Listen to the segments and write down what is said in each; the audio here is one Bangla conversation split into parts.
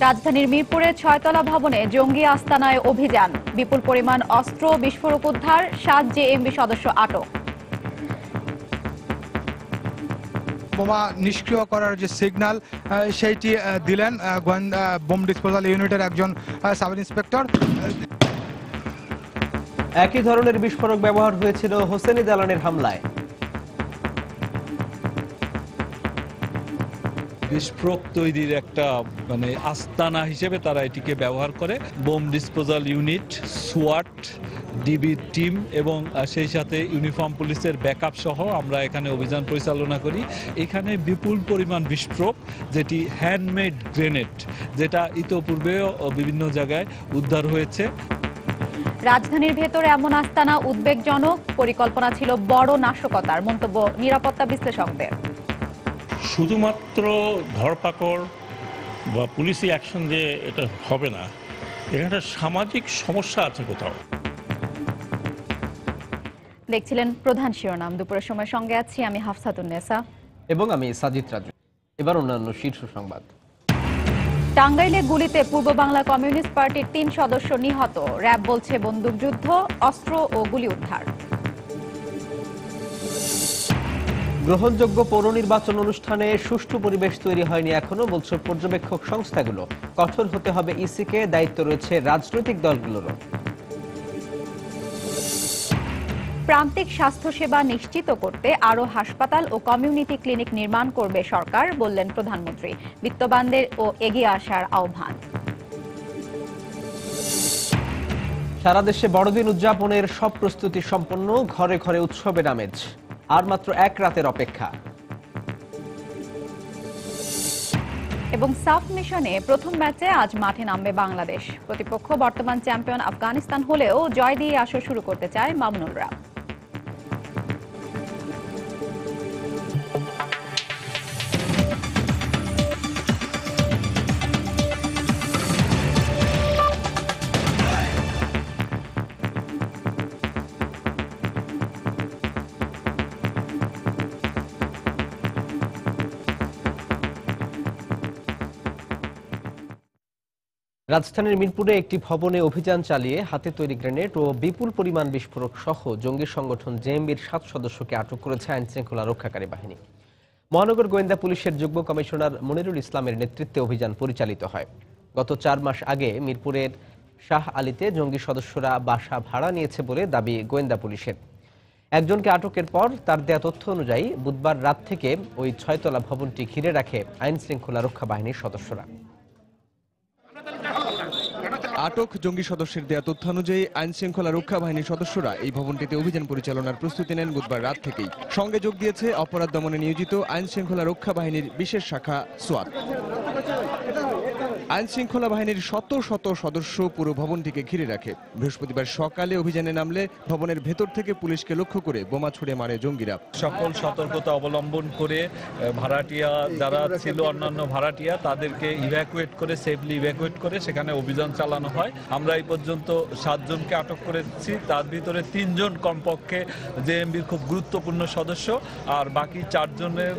রাজধানীর মিরপুরে 6তলা ভবনে জঙ্গি আস্তানায় অভিযান, বিপুল পরিমাণ অস্ত্র বিস্ফোরক উদ্ধার, 7 জেএমবি সদস্য আটক। বোমা নিষ্ক্রিয় করার যে সিগন্যাল সেইটি দিলেন গোয়েন্দা বোম ডিসপোজাল ইউনিটের একজন সাব ইন্সপেক্টর। একই ধরনের বিস্ফোরক ব্যবহার হয়েছিল হোসেনি দালানের হামলায়। বিস্ফোরক তৈরির একটা আস্তানা হিসেবে তারা এটিকে ব্যবহার করে। বোম ডিসপোজাল ইউনিট, সোয়াট, ডিবি টিম এবং সেই সাথে ইউনিফর্ম পুলিশের ব্যাকআপ সহ আমরা এখানে অভিযান পরিচালনা করি। এখানে বিপুল পরিমাণ বিস্ফোরক, যেটি হ্যান্ডমেড গ্রেনেড, যেটা ইতোপূর্বেও বিভিন্ন জায়গায় উদ্ধার হয়েছে। রাজধানীর ভেতরে এমন আস্তানা উদ্বেগজনক, পরিকল্পনা ছিল বড় নাশকতার, মন্তব্য নিরাপত্তা বিশ্লেষকদের। শুধুমাত্র ধরপাকড় বা পুলিশি অ্যাকশন যে এটা হবে না, এখানে সামাজিক সমস্যা আছে কোথাও। দেখছিলেন প্রধান শিরোনাম। দুপুরের সময় সঙ্গে আছি আমি হাফসাতুন্নেসা এবং আমি সাজিদ রাজু। এবার অন্যান্য শীর্ষ সংবাদ। টাঙ্গাইলে গুলিতে পূর্ব বাংলা কমিউনিস্ট পার্টির 3 সদস্য নিহত, র‍্যাব বলছে বন্দুকযুদ্ধ, অস্ত্র ও গুলি উদ্ধার। গ্রহণযোগ্য পৌর নির্বাচন অনুষ্ঠানে সুষ্ঠু পরিবেশ তৈরি হয়নি এখনো, বলছে পর্যবেক্ষক সংস্থাগুলো। কঠোর হতে হবে ইসিকে, দায়িত্ব রয়েছে রাজনৈতিক দলগুলোরও। প্রান্তিক স্বাস্থ্যসেবা নিশ্চিত করতে আরও হাসপাতাল ও কমিউনিটি ক্লিনিক নির্মাণ করবে সরকার, বললেন প্রধানমন্ত্রী। বিত্তবানদের ও এগিয়ে আসার আহ্বান। সারা দেশে বড়দিন উদযাপনের সব প্রস্তুতি সম্পন্ন, ঘরে ঘরে উৎসবের আমেজ। আর মাত্র 1 রাতের অপেক্ষা। এবং সাফ মিশনে প্রথম ম্যাচে আজ মাঠে নামবে বাংলাদেশ। প্রতিপক্ষ বর্তমান চ্যাম্পিয়ন আফগানিস্তান হলেও জয় দিয়ে আসর শুরু করতে চায় মামুনুলরা। রাজধানীর মিরপুরে একটি ভবনে অভিযান চালিয়ে হাতে তৈরি গ্রেনেড ও বিপুল পরিমাণ বিস্ফোরক সহ জঙ্গি সংগঠন জেএমবির 7 সদস্যকে আটক করেছে আইনশৃঙ্খলা রক্ষাকারী বাহিনী। মহানগর গোয়েন্দা পুলিশের যুগ্ম কমিশনার মনিরুল ইসলামের নেতৃত্বে অভিযান পরিচালিত হয়। গত 4 মাস আগে মিরপুরের শাহ আলীতে জঙ্গি সদস্যরা বাসা ভাড়া নিয়েছে বলে দাবি গোয়েন্দা পুলিশের। একজনকে আটকের পর তার দেয়া তথ্য অনুযায়ী বুধবার রাত থেকে ওই 6তলা ভবনটি ঘিরে রাখে আইনশৃঙ্খলা রক্ষা বাহিনীর সদস্যরা। আটক জঙ্গি সদস্যের দেয়া তথ্যানুযায়ী আইনশৃঙ্খলা রক্ষা বাহিনীর সদস্যরা এই ভবনটিতে অভিযান পরিচালনার প্রস্তুতি নেন বুধবার রাত থেকেই। সঙ্গে যোগ দিয়েছে অপরাধ দমনে নিয়োজিত আইনশৃঙ্খলা রক্ষা বাহিনীর বিশেষ শাখা সোয়াট। আইনশৃঙ্খলা বাহিনীর শত শত সদস্য পুরো ভবনটিকে ঘিরে রাখে। বৃহস্পতিবার সকালে অভিযানে নামলে ভবনের ভেতর থেকে পুলিশকে লক্ষ্য করে বোমা ছুড়ে মারে জঙ্গিরা। সকল সতর্কতা অবলম্বন করে ভাড়াটিয়া যারা ছিল, অন্যান্য ভাড়াটিয়া, তাদেরকে ইভ্যাকুয়েট করে, সেফলি ইভ্যাকুয়েট করে সেখানে অভিযান চালানো হয়। আমরা এই পর্যন্ত 7 জনকে আটক করেছি, তার ভিতরে 3 জন কমপক্ষে জেএমবির খুব গুরুত্বপূর্ণ সদস্য, আর বাকি 4 জনের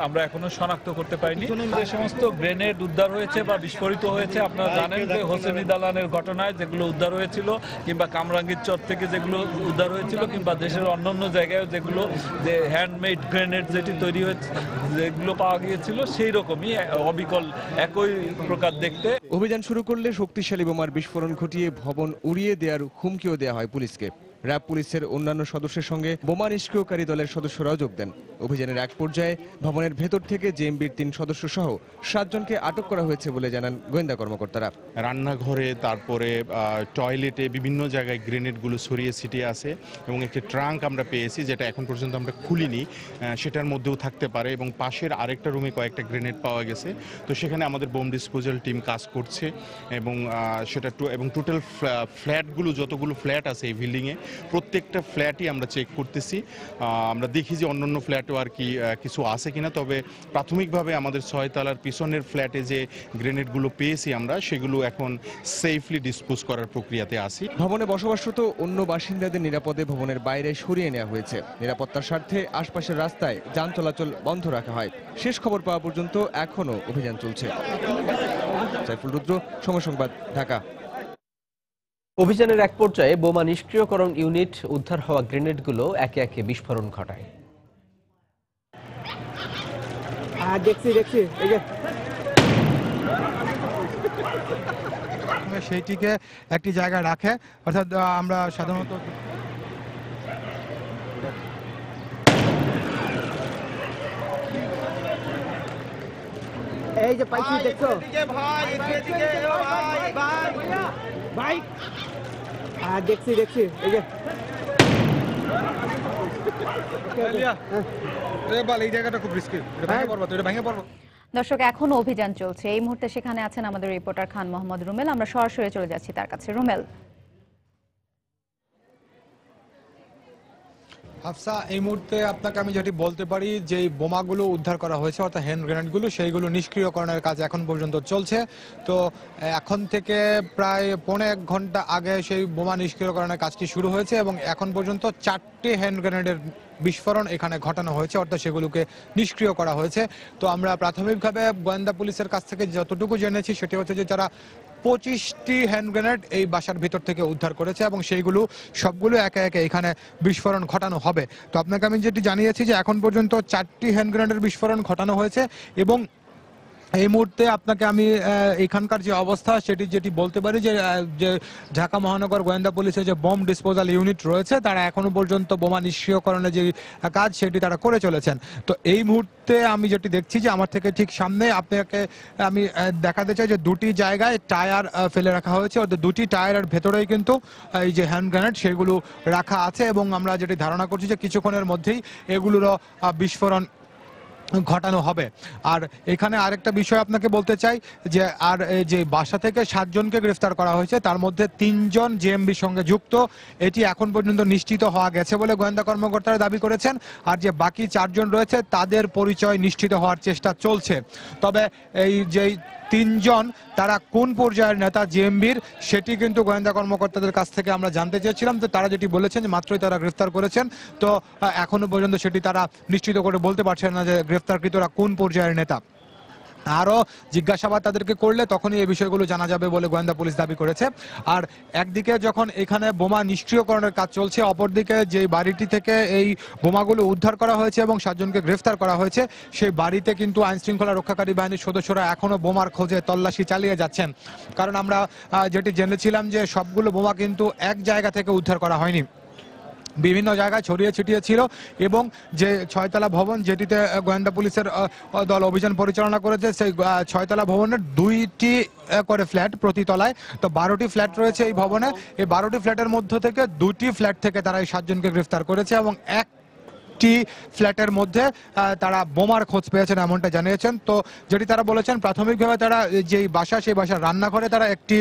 আমরা এখনো শনাক্ত করতে পারিনি। যে সমস্ত গ্রেনেড উদ্ধার হয়েছে বা বিস্ফোরিত হয়েছে, আপনারা জানেন যে হোসেনি দালানের ঘটনায় যেগুলো উদ্ধার হয়েছিল, কিংবা কামরাঙ্গীর চর থেকে যেগুলো উদ্ধার হয়েছিল, কিংবা দেশের অন্যান্য জায়গায় যেগুলো যে হ্যান্ডমেড গ্রেনেড যেটি তৈরি হয়েছে, যেগুলো পাওয়া গিয়েছিল, সেই রকমই অবিকল একই প্রকার দেখতে। অভিযান শুরু করলে শক্তিশালী বোমার বিস্ফোরণ ঘটিয়ে ভবন উড়িয়ে দেওয়ার হুমকিও দেওয়া হয় পুলিশকে। র‍্যাব পুলিশের অন্যান্য সদস্যের সঙ্গে বোমা নিষ্ক্রিয়কারী দলের সদস্যরাও যোগ দেন। অভিযানের এক পর্যায়ে ভবনের ভেতর থেকে জেএমবির 3 সদস্য সহ 7 জনকে আটক করা হয়েছে বলে জানান গোয়েন্দা কর্মকর্তারা। রান্নাঘরে, তারপরে টয়লেটে বিভিন্ন জায়গায় গ্রেনেডগুলো ছড়িয়ে ছিটিয়ে আছে এবং একটি ট্রাঙ্ক আমরা পেয়েছি, যেটা এখন পর্যন্ত আমরা খুলিনি, সেটার মধ্যেও থাকতে পারে। এবং পাশের আরেকটা রুমে কয়েকটা গ্রেনেড পাওয়া গেছে। তো সেখানে আমাদের বোম ডিসপোজাল টিম কাজ করছে এবং সেটা এবং টোটাল ফ্ল্যাটগুলো, যতগুলো ফ্ল্যাট আছে এই বিল্ডিংয়ে, প্রত্যেকটা ফ্ল্যাটই আমরা চেক করতেছি। আমরা দেখি যে অন্যান্য ফ্ল্যাটও আর কি কিছু আছে কিনা। তবে প্রাথমিকভাবে আমাদের 6 তলার পিছনের ফ্ল্যাটে যে গ্রেনেডগুলো পেয়েছি আমরা, সেগুলো এখন সেফলি ডিসপোজ করার প্রক্রিয়াতে আছি। ভবনে বসবাসরত অন্য বাসিন্দাদের নিরাপদে ভবনের বাইরে সরিয়ে নেওয়া হয়েছে। নিরাপত্তার স্বার্থে আশপাশের রাস্তায় যান চলাচল বন্ধ রাখা হয়। শেষ খবর পাওয়া পর্যন্ত এখনও অভিযান চলছে। সাইফুল রুদ্র, সময় সংবাদ, ঢাকা। অভিযানের এক পর্যায়ে বোমা নিষ্ক্রিয়করণ ইউনিট উদ্ধার হওয়া গ্রেনেডগুলো একে একে বিস্ফোরণ ঘটায়। দেখছি সেইটিকে একটি জায়গায় রাখে, অর্থাৎ আমরা সাধারণত এই যে পাইছি দেখছো ভাই দেখছি এই যে এই জায়গাটা খুব রিস্কি, ভেঙে পড়বো। দর্শক, এখনো অভিযান চলছে। এই মুহূর্তে সেখানে আছেন আমাদের রিপোর্টার খান মোহাম্মদ রুমেল। আমরা সরাসরি চলে যাচ্ছি তার কাছে। রুমেল। হাফসা, এই মুহূর্তে আপনাকে আমি যেটি বলতে পারি যে বোমাগুলো উদ্ধার করা হয়েছে অর্থাৎ হ্যান্ড গ্রেনেডগুলো, সেইগুলো নিষ্ক্রিয়করণের কাজ এখন পর্যন্ত চলছে। তো এখন থেকে প্রায় 1.5 ঘন্টা আগে সেই বোমা নিষ্ক্রিয়করণের কাজটি শুরু হয়েছে এবং এখন পর্যন্ত 4টি হ্যান্ড গ্রেনেডের বিস্ফোরণ এখানে ঘটানো হয়েছে, অর্থাৎ সেগুলোকে নিষ্ক্রিয় করা হয়েছে। তো আমরা প্রাথমিকভাবে গোয়েন্দা পুলিশের কাছ থেকে যতটুকু জেনেছি সেটি হচ্ছে যে তারা 25টি হ্যান্ড গ্রেনেড এই বাসার ভিতর থেকে উদ্ধার করেছে এবং সেইগুলো সবগুলো একে একে এখানে বিস্ফোরণ ঘটানো হবে। তো আপনাকে আমি যেটি জানিয়েছি যে এখন পর্যন্ত 4টি হ্যান্ড গ্রেনেডের বিস্ফোরণ ঘটানো হয়েছে এবং এই মুহূর্তে আপনাকে আমি এখানকার যে অবস্থা সেটি যেটি বলতে পারি যে ঢাকা মহানগর গোয়েন্দা পুলিশের যে বোম ডিসপোজাল ইউনিট রয়েছে তারা এখনো পর্যন্ত বোমা নিষ্ক্রিয়করণের যে কাজ সেটি তারা করে চলেছেন। তো এই মুহূর্তে আমি যেটি দেখছি যে আমার থেকে ঠিক সামনে আপনাকে আমি দেখাতে চাই যে 2টি জায়গায় টায়ার ফেলে রাখা হয়েছে, অর্থাৎ 2টি টায়ারের ভেতরেই কিন্তু এই যে হ্যান্ড গ্রেনেড সেগুলো রাখা আছে এবং আমরা যেটি ধারণা করছি যে কিছুক্ষণের মধ্যেই এগুলোরও বিস্ফোরণ ঘটানো হবে। আর এখানে আরেকটা বিষয় আপনাকে বলতে চাই যে আর যে বাসা থেকে 7 জনকে গ্রেফতার করা হয়েছে তার মধ্যে 3 জন জেএমবির সঙ্গে যুক্ত, এটি এখন পর্যন্ত নিশ্চিত হওয়া গেছে বলে গোয়েন্দা কর্মকর্তারা দাবি করেছেন। আর যে বাকি 4 জন রয়েছে তাদের পরিচয় নিশ্চিত হওয়ার চেষ্টা চলছে। তবে এই যে 3 জন তারা কোন পর্যায়ের নেতা জেএমবির সেটি কিন্তু গোয়েন্দা কর্মকর্তাদের কাছ থেকে আমরা জানতে চেয়েছিলাম। তো তারা যেটি বলেছেন যে মাত্রই তারা গ্রেফতার করেছেন, তো এখনো পর্যন্ত সেটি তারা নিশ্চিত করে বলতে পারছেন না যে গ্রেফতারকৃতরা কোন পর্যায়ের নেতা। আরও জিজ্ঞাসাবাদ তাদেরকে করলে তখনই এই বিষয়গুলো জানা যাবে বলে গোয়েন্দা পুলিশ দাবি করেছে। আর একদিকে যখন এখানে বোমা নিষ্ক্রিয়করণের কাজ চলছে, অপরদিকে যে বাড়িটি থেকে এই বোমাগুলো উদ্ধার করা হয়েছে এবং 7 জনকে গ্রেফতার করা হয়েছে সেই বাড়িতে কিন্তু আইন শৃঙ্খলা রক্ষাকারী বাহিনীর সদস্যরা এখনো বোমার খোঁজে তল্লাশি চালিয়ে যাচ্ছেন। কারণ আমরা যেটি জেনেছিলাম যে সবগুলো বোমা কিন্তু এক জায়গা থেকে উদ্ধার করা হয়নি, বিভিন্ন জায়গায় ছড়িয়ে ছিটিয়ে ছিল এবং যে 6তলা ভবন যেটিতে গোয়েন্দা পুলিশের দল অভিযান পরিচালনা করেছে সেই 6তলা ভবনের 2টি করে ফ্ল্যাট প্রতি তলায়, তো 12টি ফ্ল্যাট রয়েছে এই ভবনে। এই 12টি ফ্ল্যাটের মধ্য থেকে 2টি ফ্ল্যাট থেকে তারা এই 7 জনকে গ্রেফতার করেছে এবং একটি ফ্ল্যাটের মধ্যে তারা বোমার খোঁজ পেয়েছেন এমনটা জানিয়েছেন। তো যেটি তারা বলেছেন প্রাথমিকভাবে তারা যেই বাসা সেই বাসার রান্নাঘরে তারা একটি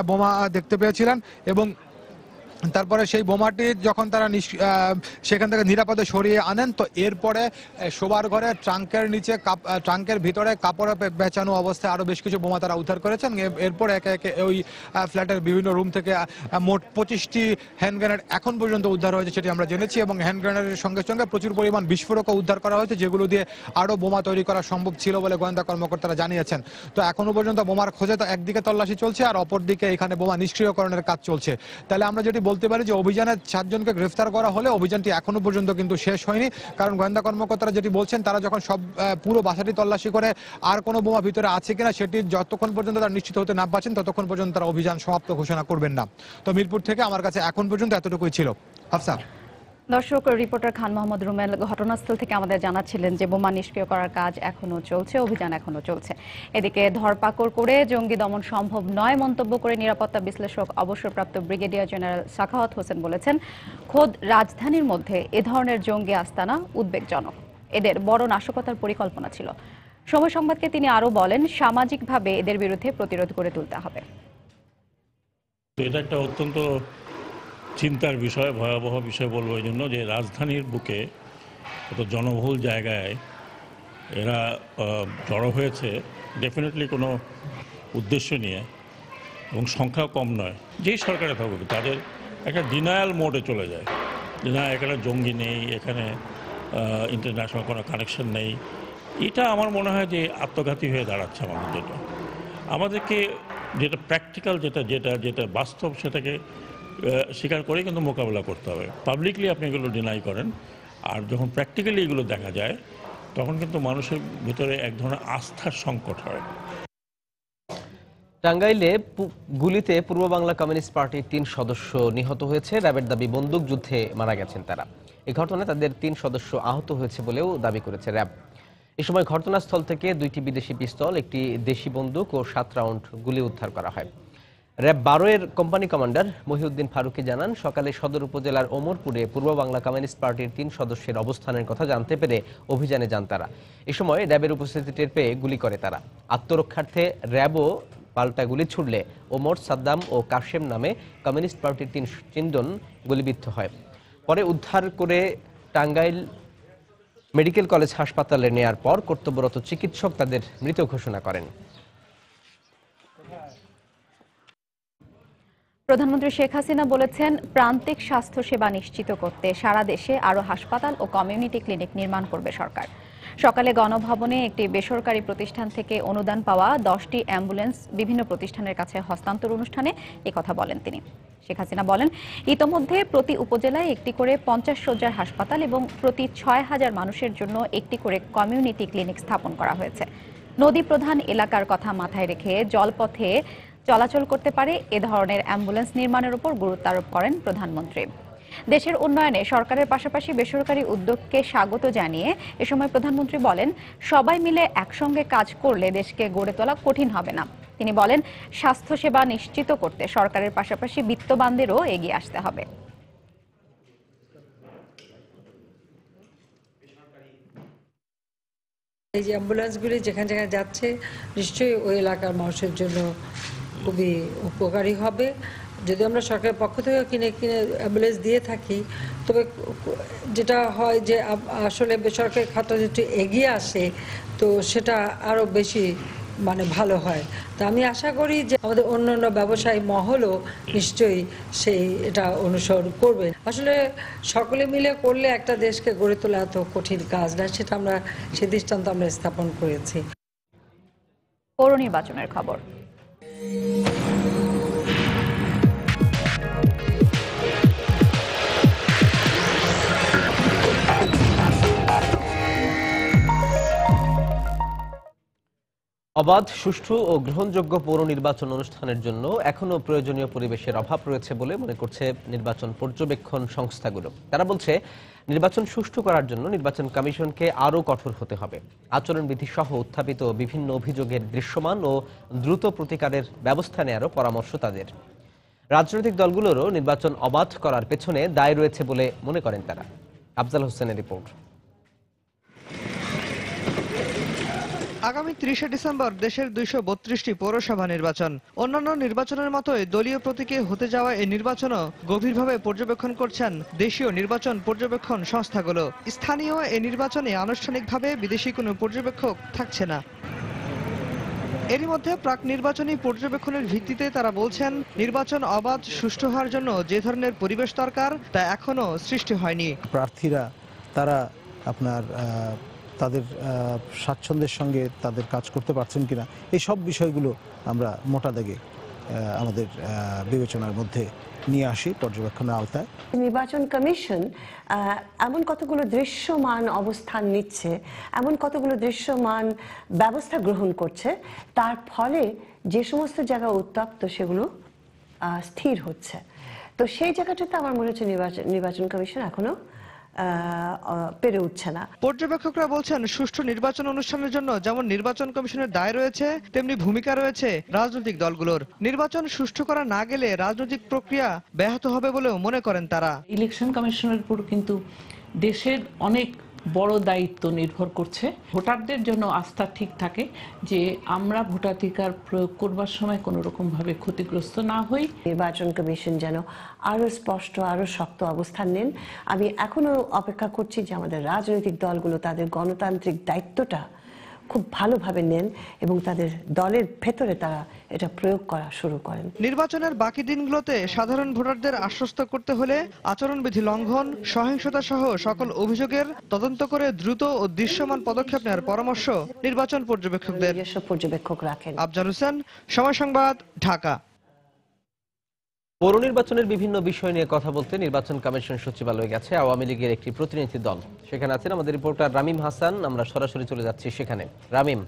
বোমা দেখতে পেয়েছিলেন এবং তারপরে সেই বোমাটি যখন তারা সেখান থেকে নিরাপদে সরিয়ে আনেন তো এরপরে শোবার ঘরে ট্রাঙ্কের নিচে ট্রাঙ্কের ভিতরে কাপড়ে বেচানো অবস্থায় আরো বেশ কিছু বোমা তারা উদ্ধার করেছেন। এরপর একে একে ওই ফ্ল্যাটের বিভিন্ন রুম থেকে মোট 25টি হ্যান্ড গ্রেনেড এখন পর্যন্ত উদ্ধার হয়েছে সেটি আমরা জেনেছি এবং হ্যান্ড গ্রেনেডের সঙ্গে সঙ্গে প্রচুর পরিমাণ বিস্ফোরকও উদ্ধার করা হয়েছে যেগুলো দিয়ে আরো বোমা তৈরি করা সম্ভব ছিল বলে গোয়েন্দা কর্মকর্তারা জানিয়েছেন। তো এখনো পর্যন্ত বোমার খোঁজে তো একদিকে তল্লাশি চলছে আর অপরদিকে এখানে বোমা নিষ্ক্রিয়করণের কাজ চলছে। তাহলে আমরা যেটি বলতে পারি যে অভিযানে 7 জনকে গ্রেফতার করা হলে অভিযানটি এখনো পর্যন্ত কিন্তু শেষ হয়নি, কারণ গোয়েন্দা কর্মকর্তারা যেটি বলছেন তারা যখন সব পুরো বাসাটি তল্লাশি করে আর কোনো বোমা ভিতরে আছে কিনা সেটি যতক্ষণ পর্যন্ত তারা নিশ্চিত হতে না পারছেন ততক্ষণ পর্যন্ত তারা অভিযান সমাপ্ত ঘোষণা করবেন না। তো মিরপুর থেকে আমার কাছে এখন পর্যন্ত এতটুকুই ছিল। হাফসা। দর্শক, রিপোর্টার খান মোহাম্মদ রুমেল ঘটনাস্থল থেকে আমাদের জানাচ্ছিলেন যে বোমা নিষ্ক্রিয় করার কাজ এখনো চলছে, অভিযান এখনো চলছে। এদিকে ধরপাকড় করে জঙ্গি দমন সম্ভব নয় মন্তব্য করে নিরাপত্তা বিশ্লেষক অবসরপ্রাপ্ত ব্রিগেডিয়ার জেনারেল সাখাওয়াত হোসেন বলেছেন, খোদ রাজধানীর মধ্যে এ ধরনের জঙ্গি আস্তানা উদ্বেগজনক, এদের বড় নাশকতার পরিকল্পনা ছিল। সময় সংবাদকে তিনি আরো বলেন, সামাজিকভাবে এদের বিরুদ্ধে প্রতিরোধ করে তুলতে হবে। এটা একটা অত্যন্ত চিন্তার বিষয়, ভয়াবহ বিষয় বলবো এই জন্য যে রাজধানীর বুকে কত জনবহুল জায়গায় এরা জড়ো হয়েছে, ডেফিনেটলি কোনো উদ্দেশ্য নিয়ে এবং সংখ্যা কম নয়। যেই সরকারে থাকুক তাদের একটা ডিনায়াল মোডে চলে যায় যে না এখানে জঙ্গি নেই, এখানে ইন্টারন্যাশনাল কোনো কানেকশন নেই, এটা আমার মনে হয় যে আত্মঘাতী হয়ে দাঁড়াচ্ছে আমাদের জন্য। আমাদেরকে যেটা প্র্যাকটিক্যাল, যেটা বাস্তব, সেটাকে স্বীকার করে কিন্তু মোকাবেলা করতে হবে। পাবলিকলি আপনি এগুলো ডিনাই করেন, আর যখন প্র্যাকটিক্যালি এগুলো দেখা যায় তখন কিন্তু মানুষের ভিতরে এক ধরনের আস্থার সংকট হয়। টাঙ্গাইলে গুলিতে পূর্ব বাংলা কমিউনিস্ট পার্টির 3 সদস্য নিহত হয়েছে। র্যাবের দাবি বন্দুক যুদ্ধে মারা গেছেন তারা। এই ঘটনায় তাদের 3 সদস্য আহত হয়েছে বলেও দাবি করেছে র্যাব। এ সময় ঘটনাস্থল থেকে 2টি বিদেশি পিস্তল, একটি দেশি বন্দুক ও 7 রাউন্ড গুলি উদ্ধার করা হয়। র্যাব 12 এর কোম্পানি কমান্ডার মহিউদ্দিন ফারুকি জানান, সকালে সদর উপজেলার ওমরপুরে পূর্ব বাংলা কমিউনিস্ট পার্টির 3 সদস্যের অবস্থানের কথা জানতে পেরে অভিযানে যান তারা। এ সময় র্যাবের উপস্থিতি টের পেয়ে গুলি করে তারা। আত্মরক্ষার্থে র্যাবও পাল্টা গুলি ছুড়লে ওমর, সাদ্দাম ও কাশেম নামে কমিউনিস্ট পার্টির 3 জন গুলিবিদ্ধ হয়। পরে উদ্ধার করে টাঙ্গাইল মেডিকেল কলেজ হাসপাতালে নেয়ার পর কর্তব্যরত চিকিৎসক তাদের মৃত ঘোষণা করেন। প্রধানমন্ত্রী শেখ হাসিনা বলেছেন, প্রান্তিক স্বাস্থ্য সেবা নিশ্চিত করতে সারা দেশে আরও হাসপাতাল ও কমিউনিটি ক্লিনিক নির্মাণ করবে সরকার। সকালে গণভবনে একটি বেসরকারি প্রতিষ্ঠান থেকে অনুদান পাওয়া 10টি অ্যাম্বুলেন্স বিভিন্ন প্রতিষ্ঠানের কাছে হস্তান্তর অনুষ্ঠানে একথা বলেন তিনি। শেখ হাসিনা বলেন, ইতোমধ্যে প্রতি উপজেলায় একটি করে 50 শয্যার হাসপাতাল এবং প্রতি 6000 মানুষের জন্য একটি করে কমিউনিটি ক্লিনিক স্থাপন করা হয়েছে। নদী প্রধান এলাকার কথা মাথায় রেখে জলপথে চলাচল করতে পারে এ ধরনের অ্যাম্বুলেন্স নির্মাণের উপর গুরুত্ব আরোপ করেন প্রধানমন্ত্রী। দেশের উন্নয়নে সরকারের পাশাপাশি বেসরকারি উদ্যোগকে স্বাগত জানিয়ে এ সময় প্রধানমন্ত্রী বলেন, সবাই মিলে একসঙ্গে কাজ করলে দেশকে গড়ে তোলা কঠিন হবে না। তিনি বলেন, স্বাস্থ্যসেবা নিশ্চিত করতে সরকারের পাশাপাশি বিত্তবানদেরও এগিয়ে আসতে হবে। এই যে অ্যাম্বুলেন্সগুলি যেখানে যেখানে যাচ্ছে নিশ্চয়ই ওই এলাকার মানুষের জন্য খুবই উপকারী হবে। যদি আমরা সরকারের পক্ষ থেকে কিনে অ্যাম্বুলেন্স দিয়ে থাকি, তবে যেটা হয় যে আসলে বেসরকারি খাতটা যদি এগিয়ে আসে তো সেটা আরও বেশি ভালো হয়। তো আমি আশা করি যে আমাদের অন্যান্য ব্যবসায়ী মহলও নিশ্চয়ই এটা অনুসরণ করবে। আসলে সকলে মিলে করলে একটা দেশকে গড়ে তোলা এত কঠিন কাজ না, সেটা সেই দৃষ্টান্ত আমরা স্থাপন করেছি। পৌর নির্বাচনের খবর। অবাধ, সুষ্ঠু ও গ্রহণযোগ্য পৌর নির্বাচন অনুষ্ঠানের জন্য এখনো প্রয়োজনীয় পরিবেশের অভাব রয়েছে বলে মনে করছে নির্বাচন পর্যবেক্ষণ সংস্থাগুলো। তারা বলছে, নির্বাচন সুষ্ঠু করার জন্য নির্বাচন কমিশনকে আরও কঠোর হতে হবে। আচরণবিধি সহ উত্থাপিত বিভিন্ন অভিযোগের দৃশ্যমান ও দ্রুত প্রতিকারের ব্যবস্থা নেওয়ারও পরামর্শ তাদের। রাজনৈতিক দলগুলোরও নির্বাচন অবাধ করার পেছনে দায় রয়েছে বলে মনে করেন তারা। আফজাল হোসেনের রিপোর্ট। আগামী 30শে ডিসেম্বর দেশের 232টি পৌরসভা নির্বাচন। অন্যান্য নির্বাচনের মতোই দলীয় প্রতীকে হতে যাওয়া এই নির্বাচনও গভীরভাবে পর্যবেক্ষণ করছেন দেশীয় নির্বাচন পর্যবেক্ষণ সংস্থাগুলো। স্থানীয় এই নির্বাচনে আনুষ্ঠানিকভাবে বিদেশি কোনো পর্যবেক্ষক থাকছে না। এরই মধ্যে প্রাক নির্বাচনী পর্যবেক্ষণের ভিত্তিতে তারা বলছেন, নির্বাচন অবাধ সুষ্ঠু হওয়ার জন্য যে ধরনের পরিবেশ দরকার তা এখনো সৃষ্টি হয়নি। প্রার্থীরা তারা তাদের স্বাচ্ছন্দ্যের সঙ্গে তাদের কাজ করতে পারছেন কিনা, এই সব বিষয়গুলো আমরা মোটা দাগে আমাদের বিবেচনার মধ্যে নিয়ে আসি পর্যবেক্ষণের আওতায়। নির্বাচন কমিশন এমন কতগুলো দৃশ্যমান অবস্থান নিচ্ছে, এমন কতগুলো দৃশ্যমান ব্যবস্থা গ্রহণ করছে, তার ফলে যে সমস্ত জায়গা উত্তপ্ত সেগুলো স্থির হচ্ছে। তো সেই জায়গাটাতে আমার মনে হচ্ছে নির্বাচন কমিশন এখনো পেরে উঠছে না। পর্যবেক্ষকরা বলছেন, সুষ্ঠু নির্বাচন অনুষ্ঠানের জন্য যেমন নির্বাচন কমিশনের দায় রয়েছে, তেমনি ভূমিকা রয়েছে রাজনৈতিক দলগুলোর। নির্বাচন সুষ্ঠু করা না গেলে রাজনৈতিক প্রক্রিয়া ব্যাহত হবে বলেও মনে করেন তারা। ইলেকশন কমিশনের উপর কিন্তু দেশের অনেক বড় দায়িত্ব নির্ভর করছে। ভোটারদের জন্য আস্থা ঠিক থাকে যে আমরা ভোটাধিকার প্রয়োগ করবার সময় কোনো রকম ভাবে ক্ষতিগ্রস্ত না হই। নির্বাচন কমিশন যেন আরো স্পষ্ট, আরো শক্ত অবস্থান নেন। আমি এখনো অপেক্ষা করছি যে আমাদের রাজনৈতিক দলগুলো তাদের গণতান্ত্রিক দায়িত্বটা খুব ভালোভাবে নেন এবং তাদের দলের ভেতরে তারা এটা প্রয়োগ করা শুরু করেন। নির্বাচনের বাকি দিনগুলোতে সাধারণ ভোটারদের আশ্বস্ত করতে হলে আচরণবিধি লঙ্ঘন, সহিংসতা সহ সকল অভিযোগের তদন্ত করে দ্রুত ও দৃশ্যমান পদক্ষেপ নেওয়ার পরামর্শ নির্বাচন পর্যবেক্ষকদের। পর্যবেক্ষক রাখেন। আফজাল হোসেন, সময় সংবাদ, ঢাকা। পৌর নির্বাচনের বিভিন্ন বিষয় নিয়ে কথা বলতে নির্বাচন কমিশন সচিবালয়ে গেছে আওয়ামী লীগের একটি প্রতিনিধি দল। সেখানে আছেন আমাদের রিপোর্টার রামিম হাসান। আমরা সরাসরি চলে যাচ্ছি সেখানে। রামিম,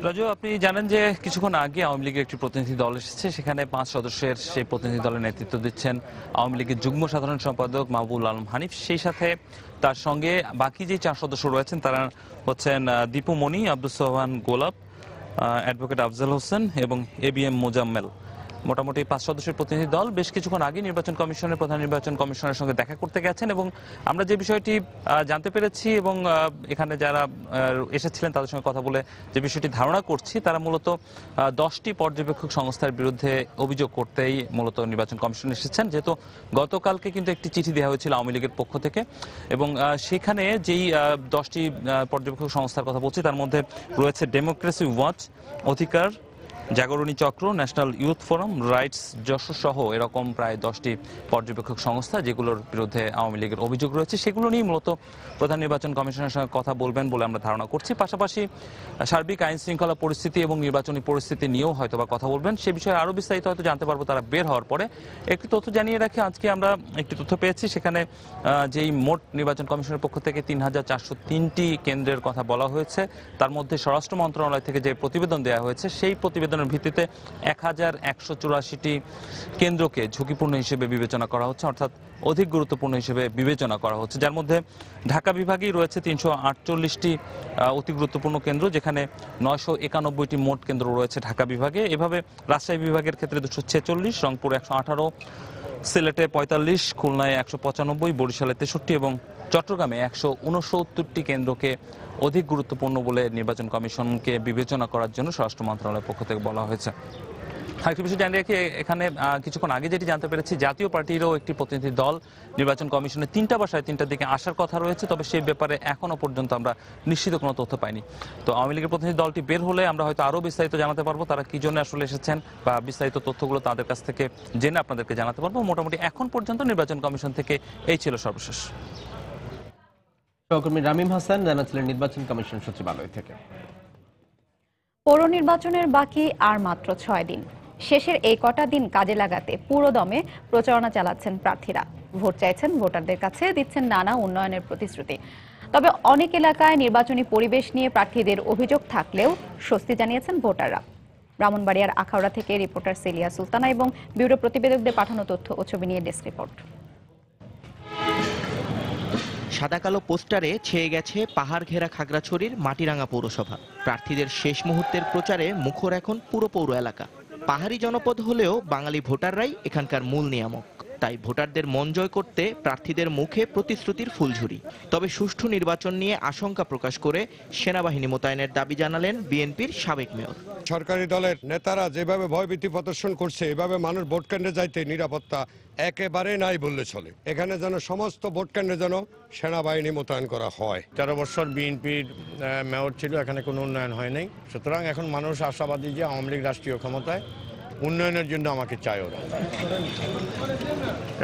রাজু, আপনি জানেন যে কিছুক্ষণ আগে আওয়ামী লীগের একটি প্রতিনিধি দল এসেছে। সেখানে 5 সদস্যের সেই প্রতিনিধি দলের নেতৃত্ব দিচ্ছেন আওয়ামী লীগের যুগ্ম সাধারণ সম্পাদক মাহবুবুল আলম হানিফ। সেই সাথে তার সঙ্গে বাকি যে 4 সদস্য রয়েছেন তারা হচ্ছেন দীপু মনি, আব্দুস সোহান গোলাপ, অ্যাডভোকেট আফজাল হোসেন এবং ABM মোজাম্মেল। মোটামুটি 5 সদস্যের প্রতিনিধি দল বেশ কিছুক্ষণ আগে নির্বাচন কমিশনের প্রধান নির্বাচন কমিশনের সঙ্গে দেখা করতে গেছেন এবং আমরা যে বিষয়টি জানতে পেরেছি এবং এখানে যারা এসেছিলেন তাদের সঙ্গে কথা বলে যে বিষয়টি ধারণা করছি, তারা মূলত 10টি পর্যবেক্ষক সংস্থার বিরুদ্ধে অভিযোগ করতেই মূলত নির্বাচন কমিশন এসেছেন। যেহেতু গতকালকে কিন্তু একটি চিঠি দেওয়া হয়েছিল আওয়ামী লীগের পক্ষ থেকে এবং সেখানে যেই 10টি পর্যবেক্ষক সংস্থার কথা বলছি তার মধ্যে রয়েছে ডেমোক্রেসি ওয়াচ, অধিকার, জাগরণী চক্র, national youth forum, rights Jessore সহ এরকম প্রায় 10টি পর্যবেক্ষক সংস্থা যেগুলোর বিরুদ্ধে আওয়ামী লীগের অভিযোগ রয়েছে। সেগুলো নিয়ে মূলত প্রধান নির্বাচন কমিশনের সঙ্গে কথা বলবেন বলে আমরা ধারণা করছি। পাশাপাশি সার্বিক আইন শৃঙ্খলা পরিস্থিতি এবং নির্বাচনী পরিস্থিতি নিয়েও হয়তো বা কথা বলবেন। সে বিষয়ে আরও বিস্তারিত হয়তো জানতে পারবো তারা বের হওয়ার পরে। একটি তথ্য জানিয়ে রাখি, আজকে আমরা একটি তথ্য পেয়েছি, সেখানে যেই মোট নির্বাচন কমিশনের পক্ষ থেকে 3403টি কেন্দ্রের কথা বলা হয়েছে, তার মধ্যে স্বরাষ্ট্র মন্ত্রণালয় থেকে যে প্রতিবেদন দেওয়া হয়েছে সেই প্রতিবেদনের ভিত্তিতে 1184টি কেন্দ্রকে ঝুঁকিপূর্ণ হিসেবে বিবেচনা করা হচ্ছে, অর্থাৎ অধিক গুরুত্বপূর্ণ হিসেবে বিবেচনা করা হচ্ছে, যার মধ্যে ঢাকা বিভাগেই রয়েছে 348টি অতি গুরুত্বপূর্ণ কেন্দ্র, যেখানে 991টি মোট কেন্দ্র রয়েছে ঢাকা বিভাগে। এভাবে রাজশাহী বিভাগের ক্ষেত্রে 246, রংপুর 118, সিলেটে 45, খুলনায় 195, বরিশালে 63 এবং চট্টগ্রামে 169টি কেন্দ্রকে অধিক গুরুত্বপূর্ণ বলে নির্বাচন কমিশনকে বিবেচনা করার জন্য স্বরাষ্ট্র মন্ত্রণালয়ের পক্ষ থেকে বলা হয়েছে। আরেকটি বিষয় জানিয়ে রাখি, এখানে কিছুক্ষণ আগে যেটি জানতে পেরেছি, জাতীয় পার্টিরও একটি প্রতিনিধি দল নির্বাচন কমিশনে 3টা বা 3:30টার দিকে আসার কথা রয়েছে, তবে সেই ব্যাপারে এখনো পর্যন্ত আমরা নিশ্চিত কোনো তথ্য পাইনি। তো আওয়ামী লীগের প্রতিনিধি দলটি বের হলে আমরা হয়তো আরও বিস্তারিত জানাতে পারবো তারা কি জন্য আসলে এসেছেন বা বিস্তারিত তথ্যগুলো তাদের কাছ থেকে জেনে আপনাদেরকে জানাতে পারবো। মোটামুটি এখন পর্যন্ত নির্বাচন কমিশন থেকে এই ছিল সর্বশেষ। সহকর্মী রামিম হাসান জানাচ্ছিলেন নির্বাচন কমিশন সচিবালয় থেকে। পৌর নির্বাচনের বাকি আর মাত্র 6 দিন। শেষের এই কটা দিন কাজে লাগাতে পুরোদমে প্রচারণা চালাচ্ছেন প্রার্থীরা। ভোট চাইছেন ভোটারদের কাছে, দিচ্ছেন নানা উন্নয়নের প্রতিশ্রুতি। তবে অনেক এলাকায় নির্বাচনী পরিবেশ নিয়ে প্রার্থীদের অভিযোগ থাকলেও স্বস্তি জানিয়েছেন ভোটাররা। ব্রাহ্মণবাড়িয়ার আখাউড়া থেকে রিপোর্টার সেলিয়া সুলতানা এবং ব্যুরো প্রতিবেদকদের পাঠানো তথ্য ও ছবি নিয়ে ডেস্ক রিপোর্ট। সাদা কালো পোস্টারে ছেয়ে গেছে পাহাড় ঘেরা খাগড়াছড়ির মাটিরাঙ্গা পৌরসভা। প্রার্থীদের শেষ মুহূর্তের প্রচারে মুখর এখন পুরো পৌর এলাকা। পাহাড়ি জনপদ হলেও বাঙালি ভোটাররাই এখানকার মূল নিয়ামক, তাই ভোটারদের মন জয় করতে প্রার্থীদের মুখে প্রতিশ্রুতির ফুলঝুরি। তবে সুষ্ঠু নির্বাচন নিয়ে আশঙ্কা প্রকাশ করে সেনাবাহিনী মোতায়েনের দাবি জানালেন বিএনপির সাবেক মেয়র। সরকারি দলের নেতারা যেভাবে ভয়ভীতি প্রদর্শন করছে, এভাবে মানুষ ভোট কেন্দ্রে যাইতে নিরাপত্তা একেবারে নাই বললে চলে। এখানে যেন সমস্ত ভোট কেন্দ্রে যেন সেনাবাহিনী মোতায়েন করা হয়। 13 বছর বিএনপির মেয়র ছিল, এখানে কোনো উন্নয়ন হয় নাই। সুতরাং এখন মানুষ আশাবাদী যে আওয়ামী লীগ রাষ্ট্রীয় ক্ষমতায়, উন্নয়নের জন্য আমাকে চায় ওরা।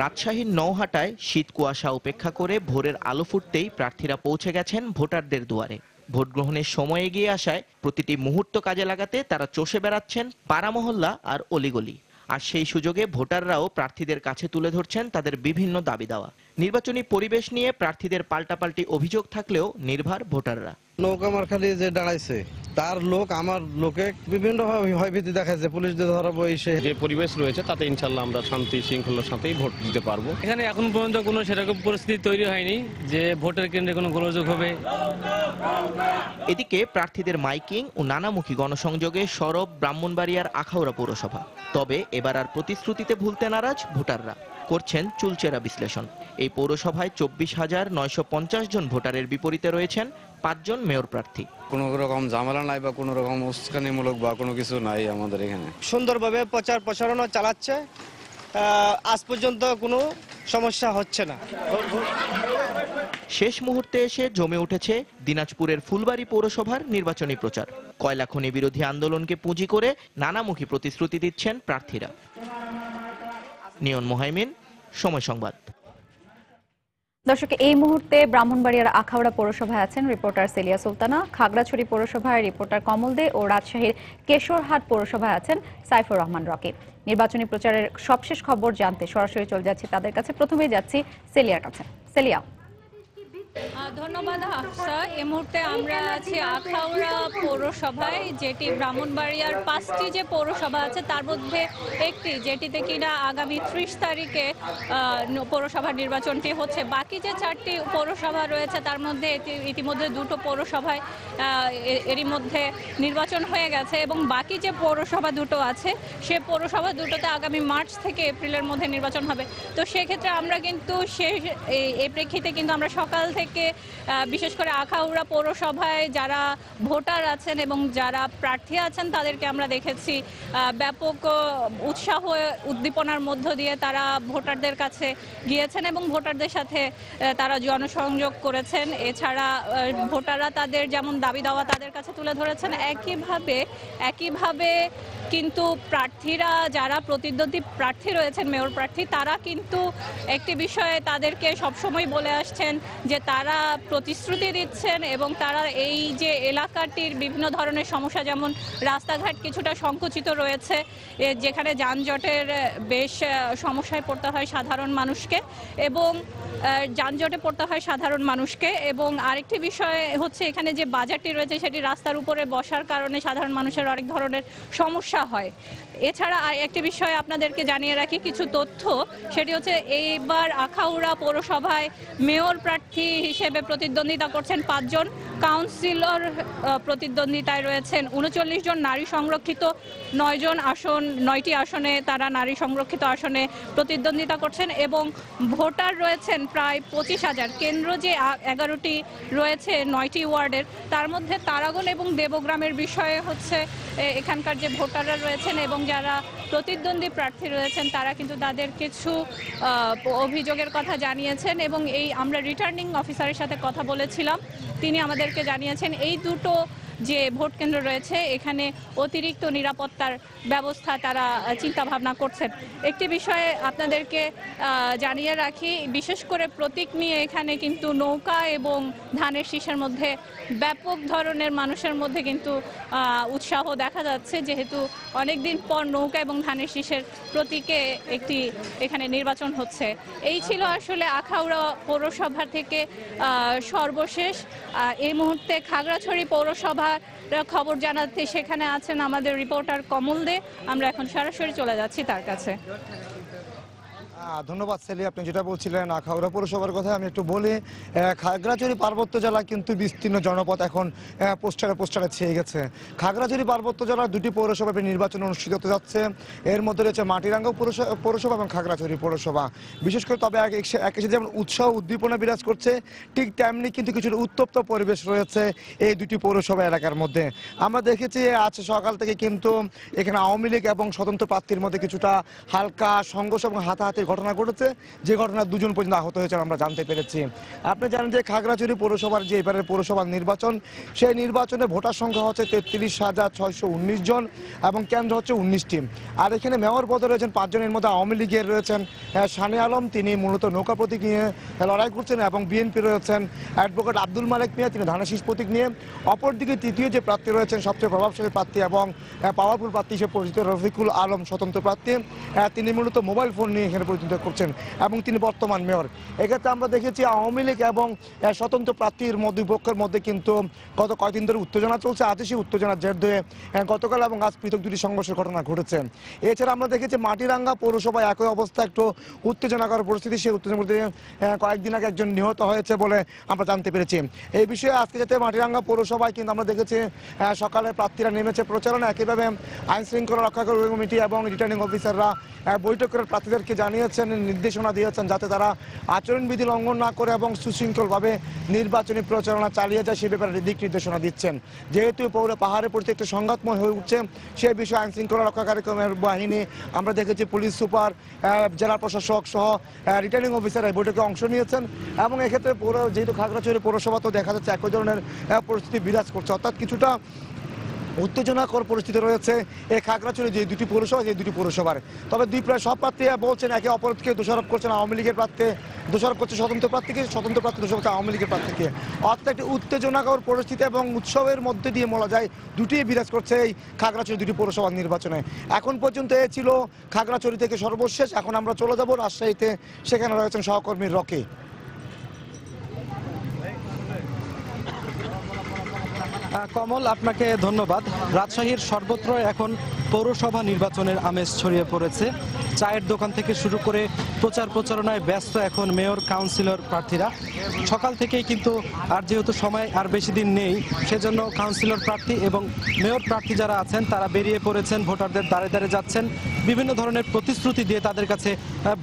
রাজশাহীর নওহাটায় শীত কুয়াশা উপেক্ষা করে ভোরের আলো ফুটতেই প্রার্থীরা পৌঁছে গেছেন ভোটারদের দুয়ারে। ভোট গ্রহণের সময় এগিয়ে আসায় প্রতিটি মুহূর্ত কাজে লাগাতে তারা চষে বেড়াচ্ছেন পাড়া মহল্লা আর অলিগলি। আর সেই সুযোগে ভোটাররাও প্রার্থীদের কাছে তুলে ধরছেন তাদের বিভিন্ন দাবি দাওয়া। নির্বাচনী পরিবেশ নিয়ে প্রার্থীদের পাল্টাপাল্টি অভিযোগ থাকলেও নির্ভর ভোটাররা। নৌকা মার্খালি যে দাঁড়াইছে তার লোক আমার লোকে বিভিন্ন ভয়ভীতি দেখাচ্ছে, পুলিশ দিয়ে ধরাবো। যে পরিবেশ রয়েছে তাতে ইনশাল্লাহ আমরা শান্তি শৃঙ্খলার সাথেই ভোট দিতে পারবো। এখানে এখন পর্যন্ত কোনো সেরকম পরিস্থিতি তৈরি হয়নি যে ভোটের কেন্দ্রে কোনো গোলযোগ হবে। এদিকে প্রার্থীদের মাইকিং ও নানামুখী গণসংযোগে সরব ব্রাহ্মণবাড়িয়ার আখাউড়া পৌরসভা। তবে এবার আর প্রতিশ্রুতিতে ভুলতে নারাজ ভোটাররা, করছেন চুলচেরা বিশ্লেষণ। এই পৌরসভায় 24,950 জন ভোটারের বিপরীতে রয়েছেন 5 জন মেয়র প্রার্থী। কোনো রকম ঝামেলা নাই বা কোনো রকম উস্কানিমূলক বা কোনো কিছু নাই আমাদের এখানে। সুন্দরভাবে প্রচার প্রচারণা চালাচ্ছে আজ পর্যন্ত কোনো সমস্যা হচ্ছে না। শেষ মুহূর্তে এসে জমে উঠেছে দিনাজপুরের ফুলবাড়ী পৌরসভার নির্বাচনী প্রচার। কয়লা খনি বিরোধী আন্দোলনকে পুঁজি করে নানামুখী প্রতিশ্রুতি দিচ্ছেন প্রার্থীরা। নিয়ন মোহাইমিন, সময় সংবাদ। দর্শক, এই মুহূর্তে ব্রাহ্মণবাড়িয়ার আখাউড়া পৌরসভায় আছেন রিপোর্টার সেলিয়া সুলতানা, খাগড়াছড়ি পৌরসভায় রিপোর্টার কমল দে ও রাজশাহীর কেশরহাট পৌরসভায় আছেন সাইফুর রহমান রকি। নির্বাচনী প্রচারের সবশেষ খবর জানতে সরাসরি চলে যাচ্ছি তাদের কাছে। প্রথমেই যাচ্ছি সেলিয়ার কাছে। সেলিয়া। ধন্যবাদ হাফসা। এই মুহূর্তে আমরা আছি আখাউড়া পৌরসভায়, যেটি ব্রাহ্মণবাড়িয়ার 5টি যে পৌরসভা আছে তার মধ্যে একটি, যেটিতে কিনা আগামী 30 তারিখে পৌরসভার নির্বাচনটি হচ্ছে। বাকি যে 4টি পৌরসভা রয়েছে তার মধ্যে ইতিমধ্যে 2টো পৌরসভায় এরই মধ্যে নির্বাচন হয়ে গেছে এবং বাকি যে পৌরসভা 2টো আছে সে পৌরসভা 2টোতে আগামী মার্চ থেকে এপ্রিলের মধ্যে নির্বাচন হবে। তো সেক্ষেত্রে আমরা কিন্তু এই প্রেক্ষিতে কিন্তু আমরা সকাল থেকে বিশেষ করে আখাউড়া পৌরসভায় যারা ভোটার আছেন এবং যারা প্রার্থী আছেন তাদেরকে আমরা দেখেছি ব্যাপক উৎসাহ উদ্দীপনার মধ্য দিয়ে তারা ভোটারদের কাছে গিয়েছেন এবং ভোটারদের সাথে তারা জনসংযোগ করেছেন। এছাড়া ভোটাররা তাদের যেমন দাবি দাওয়া তাদের কাছে তুলে ধরেছেন, একইভাবে কিন্তু প্রার্থীরা যারা প্রতিদ্বন্দ্বী প্রার্থী রয়েছেন, মেয়র প্রার্থী, তারা কিন্তু একটি বিষয়ে তাদেরকে সবসময় বলে আসছেন যে তারা প্রতিশ্রুতি দিচ্ছেন এবং তারা এই যে এলাকাটির বিভিন্ন ধরনের সমস্যা, যেমন রাস্তাঘাট কিছুটা সংকুচিত রয়েছে, যেখানে যানজটের বেশ সমস্যায় পড়তে হয় সাধারণ মানুষকে এবং আরেকটি বিষয় হচ্ছে এখানে যে বাজারটি রয়েছে সেটি রাস্তার উপরে বসার কারণে সাধারণ মানুষের অনেক ধরনের সমস্যা হয়। এছাড়া একটি বিষয় আপনাদেরকে জানিয়ে রাখি, কিছু তথ্য, সেটি হচ্ছে এইবার আখাউড়া পৌরসভায় মেয়র প্রার্থী হিসেবে প্রতিদ্বন্দ্বিতা করছেন 5 জন, কাউন্সিলর প্রতিদ্বন্দ্বিতায় রয়েছেন 39 জন, নারী সংরক্ষিত 9টি আসনে তারা নারী সংরক্ষিত আসনে প্রতিদ্বন্দ্বিতা করছেন এবং ভোটার রয়েছেন প্রায় 25,000। কেন্দ্র যে 11টি রয়েছে 9টি ওয়ার্ডের, তার মধ্যে তারাগণ এবং দেবগ্রামের বিষয়ে হচ্ছে এখানকার যে ভোটাররা রয়েছেন এবং যারা প্রতিদ্বন্দ্বী প্রার্থী রয়েছেন তারা কিন্তু তাদের কিছু অভিযোগের কথা জানিয়েছেন এবং এই আমরা রিটার্নিং অফিসারের সাথে কথা বলেছিলাম, তিনি আমাদেরকে জানিয়েছেন এই 2টো যে ভোট কেন্দ্র রয়েছে এখানে অতিরিক্ত নিরাপত্তার ব্যবস্থা তারা চিন্তা ভাবনা করছেন। একটি বিষয়ে আপনাদেরকে জানিয়ে রাখি, বিশেষ করে প্রতীক নিয়ে এখানে কিন্তু নৌকা এবং ধানের শীষের মধ্যে ব্যাপক ধরনের মানুষের মধ্যে কিন্তু উৎসাহ দেখা যাচ্ছে, যেহেতু অনেকদিন পর নৌকা এবং ধানের শীষের প্রতীকে একটি এখানে নির্বাচন হচ্ছে। এই ছিল আসলে আখাউড়া পৌরসভা থেকে সর্বশেষ। এই মুহূর্তে খাগড়াছড়ি পৌরসভা খবর জানাতে সেখানে আছেন আমাদের রিপোর্টার কমল দে। আমরা এখন সরাসরি চলে যাচ্ছি তার কাছে। ধন্যবাদ সেলি, আপনি যেটা বলছিলেন আখাউড়া পৌরসভার কথা আমি একটু বলি। খাগড়াছড়ি পার্বত্য জেলা কিন্তু বিস্তীর্ণ জনপদ, এখন পোস্টারে ছেয়ে গেছে। খাগড়াছড়ি পার্বত্য জেলার 2টি পৌরসভা নির্বাচন অনুষ্ঠিত হতে যাচ্ছে। এর মধ্যে রয়েছে মাটিরাঙ্গা পৌরসভা এবং খাগড়াছড়ি পৌরসভা। বিশেষ করে তবে একই সাথে যেমন উৎসাহ উদ্দীপনা বিরাজ করছে, ঠিক তেমনি কিন্তু কিছুটা উত্তপ্ত পরিবেশ রয়েছে এই 2টি পৌরসভা এলাকার মধ্যে। আমরা দেখেছি আজ সকাল থেকে কিন্তু এখানে আওয়ামী লীগ এবং স্বতন্ত্র প্রার্থীর মধ্যে কিছুটা হালকা সংঘর্ষ এবং হাতাহাতির ঘটনা ঘটেছে, যে ঘটনা 2 জন পর্যন্ত আহত হয়েছে আমরা জানতে পেরেছি। আপনি জানেন যে খাগড়াছড়ি পৌরসভার যে এবারের পৌরসভার নির্বাচন, সেই নির্বাচনে ভোটার সংখ্যা হচ্ছে 33,619 জন এবং কেন্দ্র হচ্ছে 19টি। আর এখানে মেয়র পদে রয়েছেন 5 জনের মধ্যে আওয়ামী লীগের রয়েছেন শানে আলম, তিনি মূলত নৌকা প্রতীক নিয়ে লড়াই করছেন এবং বিএনপি রয়েছেন অ্যাডভোকেট আব্দুল মালেক মিয়া, তিনি ধানের শীষ প্রতীক নিয়ে। অপরদিকে তৃতীয় যে প্রার্থী রয়েছেন সবচেয়ে প্রভাবশালী প্রার্থী এবং পাওয়ারফুল প্রার্থী হিসেবে পরিচিত রফিকুল আলম, স্বতন্ত্র প্রার্থী, তিনি মূলত মোবাইল ফোন নিয়ে এখানে প্রতিদ্বন্দ্বিতা করছেন এবং তিনি বর্তমান মেয়র। এক্ষেত্রে আমরা দেখেছি আওয়ামী লীগ এবং স্বতন্ত্র প্রার্থীর পক্ষের মধ্যে কিন্তু গত কয়েকদিন ধরে উত্তেজনা চলছে। আজই সেই উত্তেজনার জের ধরে গতকাল এবং আজ পৃথক 2টি সংঘর্ষের ঘটনা ঘটেছে। এছাড়া আমরা দেখেছি মাটিরাঙ্গা পৌরসভায় একই অবস্থা, একটু উত্তেজনাকর পরিস্থিতি। সেই উত্তেজনার মধ্যে কয়েকদিন আগে একজন নিহত হয়েছে বলে আমরা জানতে পেরেছি। এই বিষয়ে আজকে যাতে মাটিরাঙ্গা পৌরসভায় কিন্তু আমরা দেখেছি সকালে প্রার্থীরা নেমেছে প্রচারণা, একইভাবে আইন শৃঙ্খলা রক্ষাকারী কমিটি এবং রিটার্নিং অফিসাররা বৈঠক করে প্রার্থীদেরকে জানিয়েছে জানিয়েছেন, নির্দেশনা দিয়েছেন যাতে তারা আচরণবিধি লঙ্ঘন না করে এবং সুশৃঙ্খলভাবে নির্বাচনী প্রচারণা চালিয়ে যায় সে ব্যাপারে দিক নির্দেশনা দিচ্ছেন। যেহেতু পাহাড়ের প্রতি একটু সংঘাতময় হয়ে উঠছে সেই বিষয়ে আইন শৃঙ্খলা রক্ষাকারী বাহিনী, আমরা দেখেছি পুলিশ সুপার, জেলা প্রশাসক সহ রিটার্নিং অফিসার এই বৈঠকে অংশ নিয়েছেন এবং এক্ষেত্রে যেহেতু খাগড়াছড়ি পৌরসভা তো দেখা যাচ্ছে একই ধরনের পরিস্থিতি বিরাজ করছে, অর্থাৎ কিছুটা উত্তেজনাকর পরিস্থিতি রয়েছে এই খাগড়াছড়ি যে দুটি পৌরসভার। তবে প্রায় সব প্রার্থী বলছেন একে অপরকে দোষারোপ করছেন, আওয়ামী লীগের প্রার্থী দোষারোপ করছে স্বতন্ত্র প্রার্থীকে, স্বতন্ত্র প্রার্থী দোষারোপ করছে আওয়ামী লীগের প্রার্থীকে। অর্থাৎ একটি উত্তেজনাকর পরিস্থিতি এবং উৎসবের মধ্যে দিয়ে বলা যায় দুটি বিরাজ করছে এই খাগড়াছড়ি দুটি পৌরসভার নির্বাচনে। এখন পর্যন্ত এ ছিল খাগড়াছড়ি থেকে সর্বশেষ। এখন আমরা চলে যাব রাজশাহীতে, সেখানে রয়েছেন সহকর্মী রকি। কমল, আপনাকে ধন্যবাদ। রাজশাহীর সর্বত্র এখন পৌরসভা নির্বাচনের আমেজ ছড়িয়ে পড়েছে। চায়ের দোকান থেকে শুরু করে প্রচারণায় ব্যস্ত এখন মেয়র কাউন্সিলর প্রার্থীরা। সকাল থেকেই কিন্তু আর যেহেতু সময় আর বেশি দিন নেই, সেজন্য কাউন্সিলর প্রার্থী এবং মেয়র প্রার্থী যারা আছেন তারা বেরিয়ে পড়েছেন, ভোটারদের দ্বারে দ্বারে যাচ্ছেন, বিভিন্ন ধরনের প্রতিশ্রুতি দিয়ে তাদের কাছে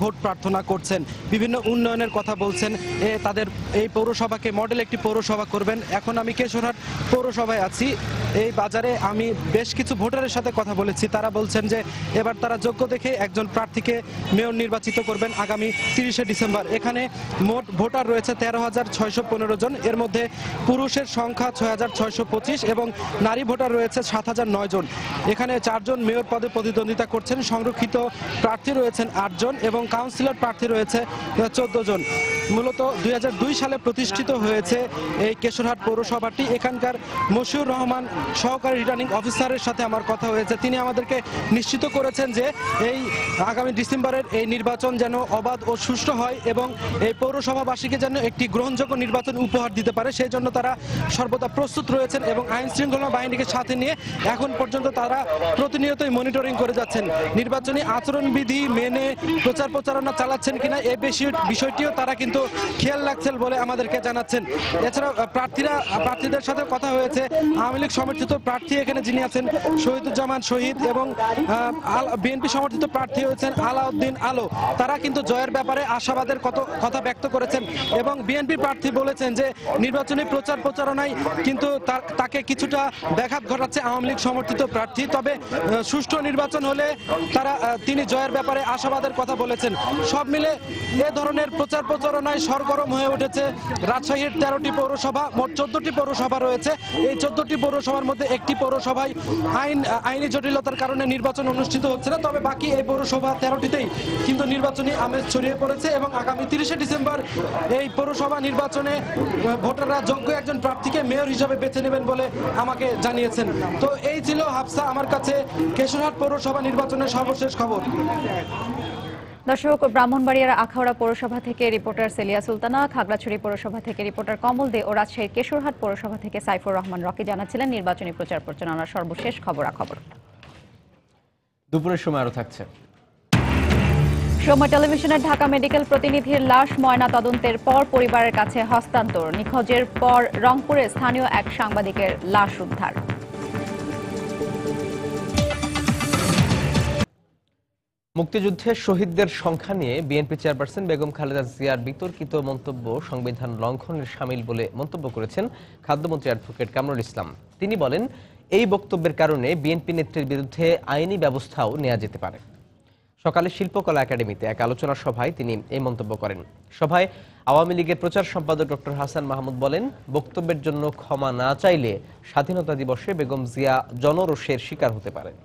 ভোট প্রার্থনা করছেন, বিভিন্ন উন্নয়নের কথা বলছেন, তাদের এই পৌরসভাকে মডেল একটি পৌরসভা করবেন। এখন আমি কেশরহাট পৌরসভায় আছি। এই বাজারে আমি বেশ কিছু ভোটারের সাথে কথা বলেছি। তারা বলছেন যে এবার তারা যোগ্য দেখে একজন প্রার্থীকে মেয়র নির্বাচিত করবেন আগামী 30শে ডিসেম্বর। এখানে মোট ভোটার রয়েছে 13,615 জন। এর মধ্যে পুরুষের সংখ্যা 6,625 এবং নারী ভোটার রয়েছে 7,009 জন। এখানে 4 জন মেয়র পদে প্রতিদ্বন্দ্বিতা করছেন। সংরক্ষিত প্রার্থী রয়েছেন 8 জন এবং কাউন্সিলর প্রার্থী রয়েছে 14 জন। মূলত 2002 সালে প্রতিষ্ঠিত হয়েছে এই কেশরহাট পৌরসভাটি। এখানকার মশিউর রহমান সহকারী রিটার্নিং অফিসারের সাথে আমার কথা হয়েছে। তিনি আমাদেরকে নিশ্চিত করেছেন যে এই আগামী ডিসেম্বরের এই নির্বাচন যেন অবাধ ও সুষ্ঠু হয় এবং এই পৌরসভাবাসীকে যেন একটি গ্রহণযোগ্য নির্বাচন উপহার দিতে পারে, সেই জন্য তারা সর্বদা প্রস্তুত রয়েছেন এবং আইন শৃঙ্খলা বাহিনীকে সাথে নিয়ে এখন পর্যন্ত তারা প্রতিনিয়তই মনিটরিং করে যাচ্ছেন। নির্বাচনী আচরণবিধি মেনে প্রচারণা চালাচ্ছেন কিনা এই বিষয়টিও তারা কিন্তু খেয়াল রাখছেন বলে আমাদেরকে জানাচ্ছেন। এছাড়া প্রার্থীদের সাথে কথা হয়েছে। আওয়ামী লীগ সমর্থিত প্রার্থী এখানে যিনি আছেন শহীদুজ্জামান শহীদ এবং বিএনপি সমর্থিত প্রার্থী হয়েছেন আলাউদ্দিন আলো। তারা কিন্তু জয়ের ব্যাপারে আশাবাদের কথা ব্যক্ত করেছেন এবং বিএনপি প্রার্থী বলেছেন যে নির্বাচনী প্রচারণায় কিন্তু তাকে কিছুটা ব্যাঘাত ঘটাচ্ছে আওয়ামী লীগ সমর্থিত প্রার্থী। তবে সুষ্ঠু নির্বাচন হলে তিনি জয়ের ব্যাপারে আশাবাদের কথা বলেছেন। সব মিলে এ ধরনের প্রচারণায় সরগরম হয়ে উঠেছে রাজশাহীর 13টি পৌরসভা। মোট 14টি পৌরসভা রয়েছে। এই 14টি পৌরসভার মধ্যে একটি পৌরসভায় আইনি জটিলতার কারণে নির্বাচন অনুষ্ঠিত হচ্ছে না। তবে বাকি এই পৌরসভা 13টিতেই কিন্তু নির্বাচনী আমেজ ছড়িয়ে পড়েছে এবং আগামী 30শে ডিসেম্বর এই পৌরসভা নির্বাচনে ভোটাররা যোগ্য একজন প্রার্থীকে মেয়র হিসেবে বেছে নেবেন বলে আমাকে জানিয়েছেন। তো এই ছিল হাফসা আমার কাছে কেশরহাট পৌরসভা নির্বাচনের সর্বশেষ খবর। দর্শক, ব্রাহ্মণবাড়িয়ার আখাউড়া পৌরসভা থেকে রিপোর্টার সেলিয়া সুলতানা, খাগড়াছড়ি পৌরসভা থেকে রিপোর্টার কমল দে ও রাজশাহীর কেশরহাট পৌরসভা থেকে সাইফুর রহমান রকি জানাচ্ছিলেন নির্বাচনী প্রচারণার সর্বশেষ খবরাখবর। দুপুরের সময় আরো থাকছে। সময় টেলিভিশনের ঢাকা মেডিকেল প্রতিনিধির লাশ ময়না তদন্তের পর পরিবারের কাছে হস্তান্তর। নিখোঁজের পর রংপুরে স্থানীয় এক সাংবাদিকের লাশ উদ্ধার। মুক্তিযুদ্ধের শহীদদের সংখ্যা নিয়ে বিএনপি চেয়ারপারসন বেগম খালেদা জিয়ার বিতর্কিত মন্তব্য সংবিধান লঙ্ঘনের শামিল বলে মন্তব্য করেছেন খাদ্যমন্ত্রী অ্যাডভোকেট কামরুল ইসলাম। তিনি বলেন, এই বক্তব্যের কারণে বিএনপি নেত্রীর বিরুদ্ধে আইনি ব্যবস্থাও নেওয়া যেতে পারে। সকালে শিল্পকলা একাডেমিতে এক আলোচনা সভায় তিনি এই মন্তব্য করেন। সভায় আওয়ামী লীগের প্রচার সম্পাদক ডক্টর হাসান মাহমুদ বলেন, বক্তব্যের জন্য ক্ষমা না চাইলে স্বাধীনতা দিবসে বেগম জিয়া জনরোষের শিকার হতে পারেন।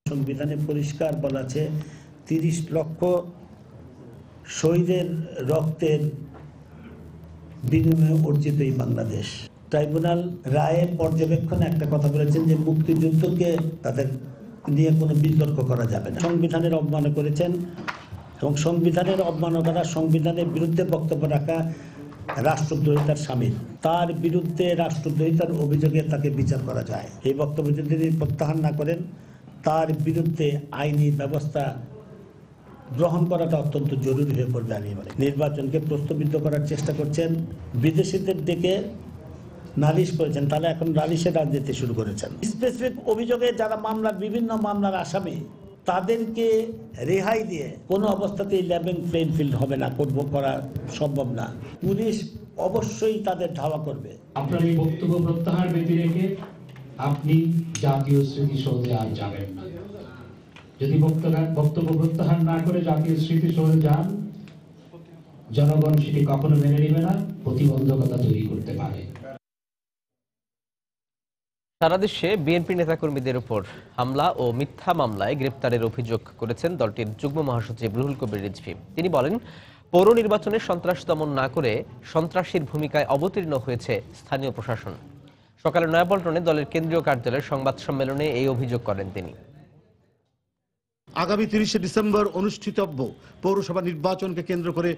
সংবিধানে পরিষ্কার বলা আছে 30 লক্ষ শহীদের রক্তের বিনিময়ে অর্জিত এই বাংলাদেশ। ট্রাইব্যুনাল রায়ের পর্যবেক্ষণে একটা কথা বলেছেন যে মুক্তিযুদ্ধকে তাদের নিয়ে কোনো বিতর্ক করা যাবে না। সংবিধানের অবমাননা করেছেন এবং সংবিধানের অবমাননা দ্বারা সংবিধানের বিরুদ্ধে বক্তব্য রাখা রাষ্ট্রদ্রোহিতার শামিল। তার বিরুদ্ধে রাষ্ট্রদ্রোহিতার অভিযোগে তাকে বিচার করা যায়। এই বক্তব্য যদি তিনি প্রত্যাহার না করেন, তার বিরুদ্ধে আইনি ব্যবস্থা গ্রহণ করাটা অত্যন্ত জরুরি হয়ে পড়বে। আমি বলি, নির্বাচনকে প্রশ্নবিদ্ধ করার চেষ্টা করছেন, বিদেশিদের ডেকে নালিশ করেছেন, তাহলে এখন নালিশের রাজনীতি শুরু করেছেন। স্পেসিফিক অভিযোগে যারা বিভিন্ন মামলার আসামি, তাদেরকে রেহাই দিয়ে কোনো অবস্থাতেই লেভেল প্লেইং ফিল্ড হবে না, করা সম্ভব না। পুলিশ অবশ্যই তাদের ধাওয়া করবে। আপনার এই বক্তব্য প্রত্যাহার ব্যতি রেখে আপনি জাতীয় স্মৃতিসৌধে আর যাবেন না। যদি বক্তব্য প্রত্যাহার না করে জাতীয় স্মৃতিসৌধে যান, জনগণ সেটি কখনো মেনে নেবে না, প্রতিবন্ধকতা তৈরি করতে পারে। সারা দেশে বিএনপি নেতাকর্মীদের উপর হামলা ও মিথ্যা মামলায় গ্রেপ্তারের অভিযোগ করেছেন দলটির যুগ্ম মহাসচিব রুহুল কবির রিজভী। তিনি বলেন, পৌর নির্বাচনে সন্ত্রাস দমন না করে সন্ত্রাসীর ভূমিকায় অবতীর্ণ হয়েছে স্থানীয় প্রশাসন। সকালে নয়াপল্টনে দলের কেন্দ্রীয় কার্যালয়ের সংবাদ সম্মেলনে এই অভিযোগ করেন তিনি। আগামী 30শে ডিসেম্বর অনুষ্ঠিতব্য পৌরসভা নির্বাচনকে কেন্দ্র করে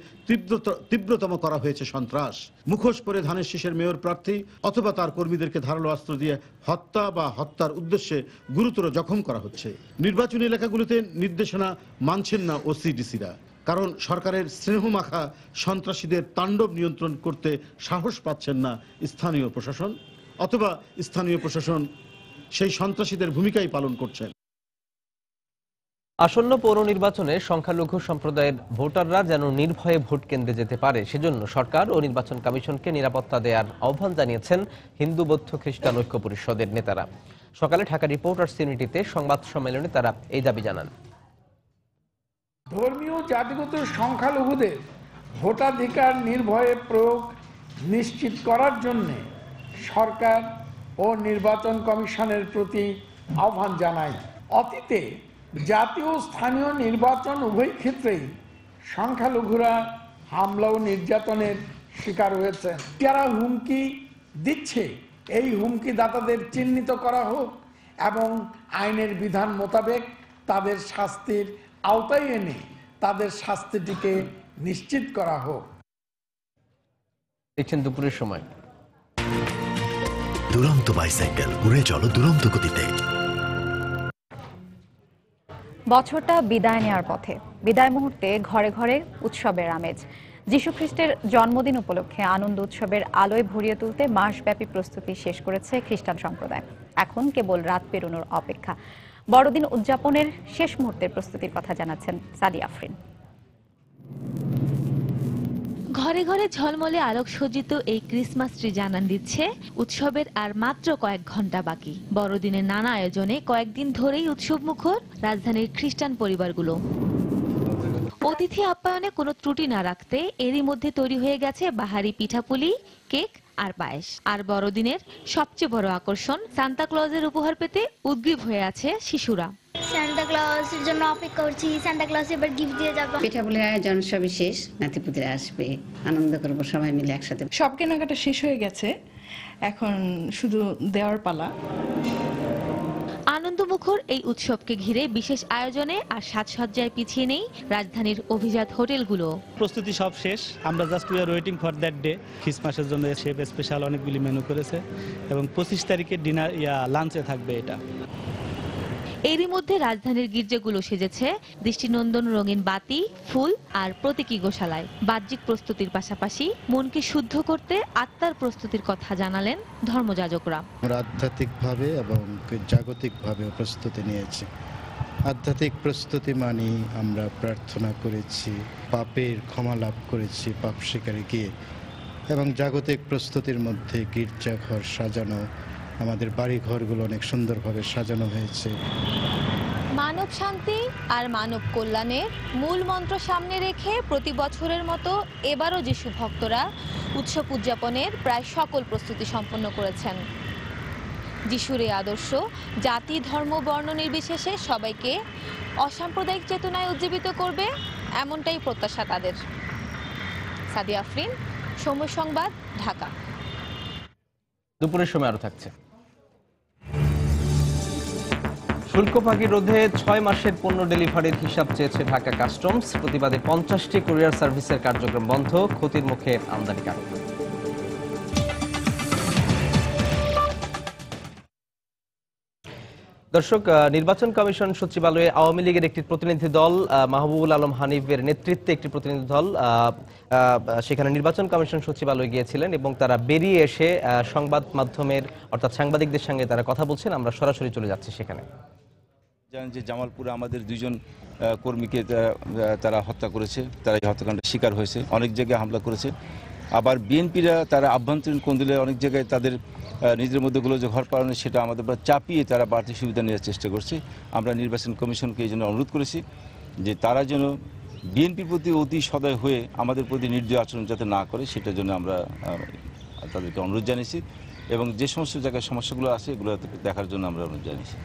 তীব্রতম করা হয়েছে সন্ত্রাস। মুখোশ পরে ধানের শীষের মেয়র প্রার্থী অথবা তার কর্মীদেরকে ধারালো অস্ত্র দিয়ে হত্যা বা হত্যার উদ্দেশ্যে গুরুতর জখম করা হচ্ছে। নির্বাচনী এলাকাগুলোতে নির্দেশনা মানছেন না ওসিডিসিরা, কারণ সরকারের স্নেহমাখা সন্ত্রাসীদের তাণ্ডব নিয়ন্ত্রণ করতে সাহস পাচ্ছেন না স্থানীয় প্রশাসন, অথবা স্থানীয় প্রশাসন সেই সন্ত্রাসীদের ভূমিকাই পালন করছেন। আসন্ন পৌর নির্বাচনে সংখ্যালঘু সম্প্রদায়ের ভোটাররা যেন নির্ভয়ে ভোট কেন্দ্রে যেতে পারে, সেজন্য সরকার ও নির্বাচন কমিশনকে নিরাপত্তা দেওয়ার আহ্বান জানিয়েছেন হিন্দু বৌদ্ধ খ্রিস্টান ঐক্য পরিষদের নেতারা। সকালে ঢাকা রিপোর্টার্স ইউনিটিতে সংবাদ সম্মেলনে তারা এই দাবি জানান। ধর্মীয় জাতিগত সংখ্যালঘুদের ভোটাধিকার নির্ভয়ে প্রয়োগ নিশ্চিত করার জন্য সরকার ও নির্বাচন কমিশনের প্রতি আহ্বান জানাই। অতীতে জাতীয় স্থানীয় নির্বাচন উভয় ক্ষেত্রেই সংখ্যালঘুরা হামলা ও নির্যাতনের শিকার হয়েছে। যারা হুমকি দিচ্ছে, এই হুমকিদাতাদের চিহ্নিত করা হোক এবং আইনের বিধান মোতাবেক তাদের শাস্তির আওতায় এনে তাদের শাস্তিটিকে নিশ্চিত করা হোক। দেখছেন দুপুরের সময়। দুরন্ত বাইসাইকেল, উড়ে চলো দুরন্ত গতিতে। বছরটা বিদায় নেওয়ার পথে, বিদায় মুহূর্তে ঘরে ঘরে উৎসবের আমেজ। যীশু খ্রিস্টের জন্মদিন উপলক্ষে আনন্দ উৎসবের আলোয় ভরিয়ে তুলতে মাসব্যাপী প্রস্তুতি শেষ করেছে খ্রিস্টান সম্প্রদায়। এখন কেবল রাত পেরোনোর অপেক্ষা। বড়দিন উদযাপনের শেষ মুহূর্তের প্রস্তুতির কথা জানাচ্ছেন সাদিয়া আফরিন। ঘরে ঘরে ঝলমলে আলোকসজ্জিত এই ক্রিসমাস ট্রি জানান দিচ্ছে উৎসবের আর মাত্র কয়েক ঘন্টা বাকি। বড়দিনের নানা আয়োজনে কয়েকদিন ধরেই উৎসব মুখর রাজধানীর খ্রিস্টান পরিবারগুলো। অতিথি আপ্যায়নে কোনো ত্রুটি না রাখতে এরই মধ্যে তৈরি হয়ে গেছে বাহারি পিঠাপুলি, কেক আর পায়েস। আর বড়দিনের সবচেয়ে বড় আকর্ষণ, সান্তা ক্লজের উপহার পেতে উদ্গ্রীব হয়ে আছে শিশুরা। সান্তা ক্লজের জন্য অপেক্ষা করছি, সান্তা ক্লজ এবার গিফট দিয়ে যাবো। পিঠাপুলির আয়োজন সবই শেষ, নাতিপুতিরা আসবে, আনন্দ করবো সবাই মিলে একসাথে। সব কেনাকাটা শেষ হয়ে গেছে, এখন শুধু দেওয়ার পালা। আনন্দমুখর এই উৎসবকে ঘিরে বিশেষ আয়োজনে আর সাজসজ্জায় পিছিয়ে নেই রাজধানীর অভিজাত হোটেলগুলো। প্রস্তুতি সব শেষ, আমরা just we are waiting for that day. খ্রিসমাসের জন্য শেফ স্পেশাল অনেকগুলি মেনু করেছে এবং 25 তারিখে ডিনার লাঞ্চে থাকবে এটা। এরই মধ্যে রাজধানীর গির্জাগুলো সেজেছে দৃষ্টিনন্দন রঙিন বাতি, ফুল আর প্রতীকী গোশালায়। বাহ্যিক প্রস্তুতির পাশাপাশি মনকে শুদ্ধ করতে আত্মার প্রস্তুতির কথা জানালেন ধর্মযাজকরা। আধ্যাত্মিকভাবে এবং জাগতিকভাবে প্রস্তুতি নিয়েছি। আধ্যাত্মিক প্রস্তুতি মানে আমরা প্রার্থনা করেছি, পাপের ক্ষমা লাভ করেছি পাপ স্বীকারে গিয়ে, এবং জাগতিক প্রস্তুতির মধ্যে গির্জাঘর সাজানো, আমাদের বাড়ি ঘরগুলো অনেক সুন্দরভাবে সাজানো হয়েছে। মানব শান্তি আর মানব কল্যাণের মূল মন্ত্র সামনে রেখে প্রতি বছরের মতো এবারও যিশু ভক্তরা উৎসব উদযাপনের প্রায় সকল প্রস্তুতি সম্পন্ন করেছেন। যিশুর এই আদর্শ জাতি, ধর্ম, বর্ণ নির্বিশেষে সবাইকে অসাম্প্রদায়িক চেতনায় উজ্জীবিত করবে, এমনটাই প্রত্যাশা তাদের। সাদিয়া আফরিন, সময় সংবাদ, ঢাকা। দুপুরের সময় আরো থাকছে। শুল্ক ফাঁকি রোধে 6 মাসের পণ্য ডেলিভারির হিসাব চেয়েছে ঢাকা কাস্টমস। প্রতিবাদে 50টি কুরিয়ার সার্ভিসের কার্যক্রম বন্ধ, ক্ষতির মুখে আমদানিকারক। দর্শক, নির্বাচন কমিশন সচিবালয়ে আওয়ামী লীগের একটি প্রতিনিধি দল, মাহবুবুল আলম হানিফের নেতৃত্বে একটি প্রতিনিধি দল সেখানে নির্বাচন কমিশন সচিবালয়ে গিয়েছিলেন এবং তারা বেরিয়ে এসে সংবাদ মাধ্যমের অর্থাৎ সাংবাদিকদের সঙ্গে তারা কথা বলছেন। আমরা সরাসরি চলে যাচ্ছি সেখানে। জানেন যে জামালপুরে আমাদের 2 জন কর্মীকে তারা হত্যা করেছে, তারা এই হত্যাকাণ্ডের শিকার হয়েছে, অনেক জায়গায় হামলা করেছে। আবার বিএনপিরা তারা আভ্যন্তরীণ কোন্দলে অনেক জায়গায় তাদের নিজের মধ্যেগুলো যে ঘর পালানো সেটা আমাদের চাপিয়ে তারা বাড়তি সুবিধা নেওয়ার চেষ্টা করছে। আমরা নির্বাচন কমিশনকে এই জন্য অনুরোধ করেছি যে তারা যেন বিএনপির প্রতি অতি সদয় হয়ে আমাদের প্রতি নির্দয় আচরণ যাতে না করে, সেটার জন্য আমরা তাদেরকে অনুরোধ জানিয়েছি এবং যে সমস্ত জায়গায় সমস্যাগুলো আছে এগুলো দেখার জন্য আমরা অনুরোধ জানিয়েছি।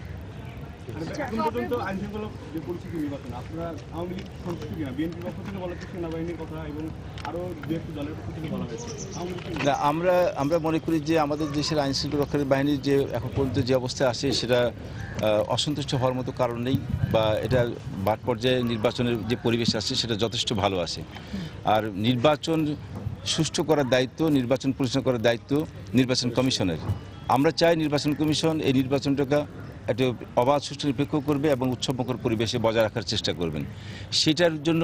এখন পর্যন্ত আইনশৃঙ্খলা যে পরিস্থিতি নির্বাচন আপনারা আওয়ামী লীগ সন্তুষ্ট কিনা? বিএনপির পক্ষ থেকে বলা হচ্ছে সেনাবাহিনীর কথা এবং আরও দু একটি দলের পক্ষ থেকে বলা হয়েছে। না, আমরা মনে করি যে আমাদের দেশের আইনশৃঙ্খলা রক্ষাকারী বাহিনীর যে এখন পর্যন্ত যে অবস্থায় আছে সেটা অসন্তুষ্ট হওয়ার মতো কারণ নেই, বা এটা মাঠ পর্যায়ে নির্বাচনের যে পরিবেশ আছে সেটা যথেষ্ট ভালো আছে। আর নির্বাচন সুষ্ঠু করার দায়িত্ব, নির্বাচন পরিচালনা করার দায়িত্ব নির্বাচন কমিশনের। আমরা চাই নির্বাচন কমিশন এই নির্বাচনটাকে একটা অবাধ সুষ্ঠু নিরপেক্ষ করবে এবং উৎসবমুখর পরিবেশে বজায় রাখার চেষ্টা করবেন। সেটার জন্য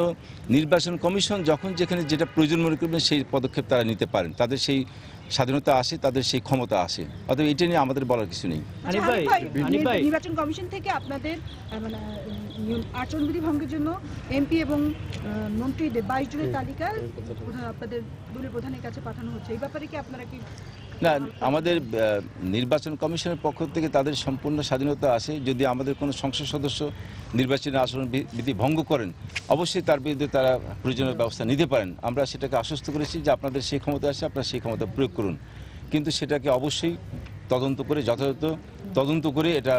নির্বাচন কমিশন যখন যেখানে যেটা প্রয়োজন মনে করবেন সেই পদক্ষেপ তারা নিতে পারেন, তাদের সেই স্বাধীনতা আসে, তাদের সেই ক্ষমতা আসে। অতএব এটা নিয়ে আমাদের বলার কিছু নেই। নির্বাচন কমিশন থেকে আপনাদের মানে আচরণবিধি ভঙ্গের জন্য এমপি এবং মন্ত্রীদের 22 জনের তালিকা আপনাদের দলের প্রধানের কাছে পাঠানো হচ্ছে, এই ব্যাপারে কি আপনারা কি? না, আমাদের নির্বাচন কমিশনের পক্ষ থেকে তাদের সম্পূর্ণ স্বাধীনতা আছে। যদি আমাদের কোনো সংসদ সদস্য নির্বাচনী আচরণবিধি ভঙ্গ করেন অবশ্যই তার বিরুদ্ধে তারা প্রয়োজনীয় ব্যবস্থা নিতে পারেন। আমরা সেটাকে আশ্বস্ত করেছি যে আপনাদের সেই ক্ষমতা আছে, আপনারা সেই ক্ষমতা প্রয়োগ করুন, কিন্তু সেটাকে অবশ্যই তদন্ত করে যথাযথ তদন্ত করে এটা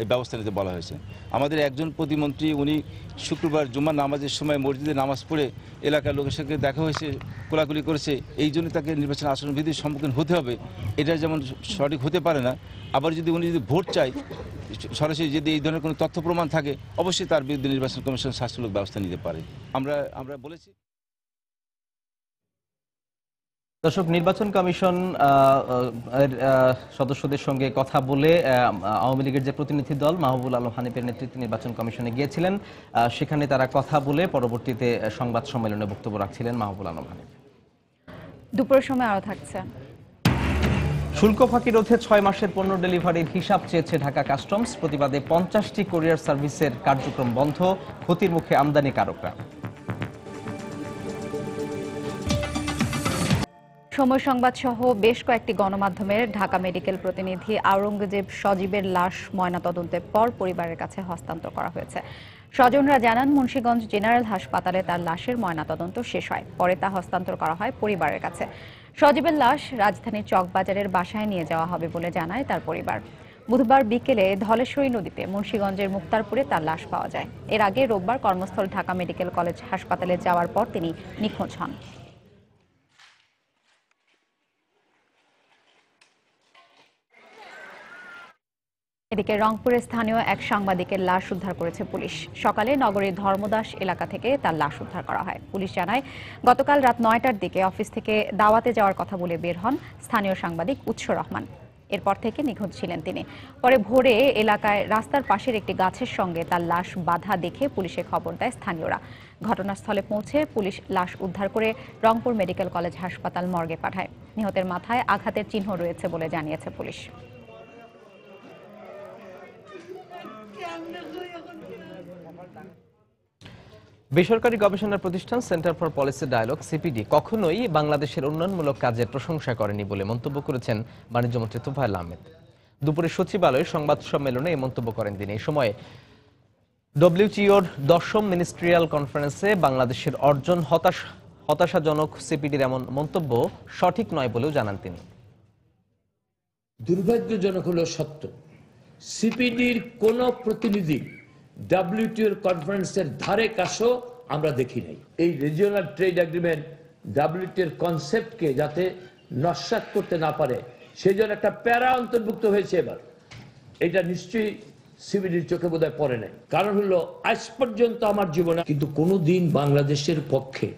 এই ব্যবস্থা নিতে বলা হয়েছে। আমাদের একজন প্রতিমন্ত্রী উনি শুক্রবার জুমার নামাজের সময় মসজিদে নামাজ পড়ে এলাকার লোকের সঙ্গে দেখা হয়েছে, কোলাকুলি করেছে, এই জন্য তাকে নির্বাচন আচরণবিধির সম্মুখীন হতে হবে। এটা যেমন সঠিক হতে পারে না, আবার উনি যদি ভোট চায় সরাসরি যদি এই ধরনের কোনো তথ্য প্রমাণ থাকে অবশ্যই তার বিরুদ্ধে নির্বাচন কমিশন শাস্তিমূলক ব্যবস্থা নিতে পারে। আমরা বলেছি। দর্শক, নির্বাচন কমিশন সদস্যদের সঙ্গে কথা বলে আওয়ামী লীগের যে প্রতিনিধি দল মাহবুবুল আলম হানিফের নেতৃত্বে নির্বাচন কমিশনে গিয়েছিলেন, সেখানে তারা কথা বলে পরবর্তীতে সংবাদ সম্মেলনে বক্তব্য রাখছিলেন মাহবুবুল আলম হানিফ। দুপুরের সময় আরো থাকছে। শুল্ক ফাঁকি রোধে 6 মাসের পণ্য ডেলিভারির হিসাব চেয়েছে ঢাকা কাস্টমস। প্রতিবাদে 50টি কুরিয়ার সার্ভিসের কার্যক্রম বন্ধ, ক্ষতির মুখে আমদানিকারকরা। সময় সংবাদ সহ বেশ কয়েকটি গণমাধ্যমের ঢাকা মেডিকেল প্রতিনিধি আওরঙ্গজেব সজীবের লাশ ময়নাতদন্তের পর পরিবারের কাছে হস্তান্তর করা হয়েছে। স্বজনরা জানান মুন্সিগঞ্জ জেনারেল হাসপাতালে তার লাশের ময়নাতদন্ত শেষ হয়, পরে তা হস্তান্তর করা হয় পরিবারের কাছে। সজীবের লাশ রাজধানীর চকবাজারের বাসায় নিয়ে যাওয়া হবে বলে জানায় তার পরিবার। বুধবার বিকেলে ধলেশ্বরী নদীতে মুন্সিগঞ্জের মুক্তারপুরে তার লাশ পাওয়া যায়। এর আগে রোববার কর্মস্থল ঢাকা মেডিকেল কলেজ হাসপাতালে যাওয়ার পর তিনি নিখোঁজ হন। এদিকে রংপুরে স্থানীয় এক সাংবাদিকের লাশ উদ্ধার করেছে পুলিশ। সকালে নগরীর ধর্মদাস এলাকা থেকে তার লাশ উদ্ধার করা হয়। পুলিশ জানায় গতকাল রাত 9টার দিকে অফিস থেকে দাওয়াতে যাওয়ার কথা বলে বের হন স্থানীয় সাংবাদিক উৎস রহমান। এরপর থেকে নিখোঁজ ছিলেন তিনি। পরে ভোরে এলাকায় রাস্তার পাশের একটি গাছের সঙ্গে তার লাশ বাঁধা দেখে পুলিশে খবর দেয় স্থানীয়রা। ঘটনাস্থলে পৌঁছে পুলিশ লাশ উদ্ধার করে রংপুর মেডিকেল কলেজ হাসপাতাল মর্গে পাঠায়। নিহতের মাথায় আঘাতের চিহ্ন রয়েছে বলে জানিয়েছে পুলিশ। বেসরকারি গবেষণা প্রতিষ্ঠান center for policy dialogue CPD কখনোই বাংলাদেশের উন্নয়নমূলক কাজের প্রশংসা করেনি বলে মন্তব্য করেছেন বাণিজ্যমন্ত্রী তোফায়েল আহমেদ। দুপুরে সচিবালয়ে সংবাদ সম্মেলনে এই মন্তব্য করেন তিনি। এই সময় ডব্লিউটিওর 10ম মিনিস্ট্রিয়াল কনফারেন্সে বাংলাদেশের অর্জন হতাশাজনক, সিপিডির এমন মন্তব্য সঠিক নয় বলেও জানান তিনি। দুর্ভাগ্যজনক হলেও সত্য, সিপিডির কোন প্রতিনিধি ডব্লিউটিওর কনফারেন্সের ধারে কাছেও আমরা দেখি নাই। এই রিজিওনাল ট্রেড এগ্রিমেন্ট ডব্লিউটিওর কনসেপ্টকে যাতে নস্যাৎ করতে না পারে সেই জন্য একটা প্যারা অন্তর্ভুক্ত হয়েছে। এবার এটা নিশ্চয়ই সিপিডির চোখে বোধহয় পড়ে নাই। কারণ হলো আজ পর্যন্ত আমার জীবনে কিন্তু কোনোদিন বাংলাদেশের পক্ষে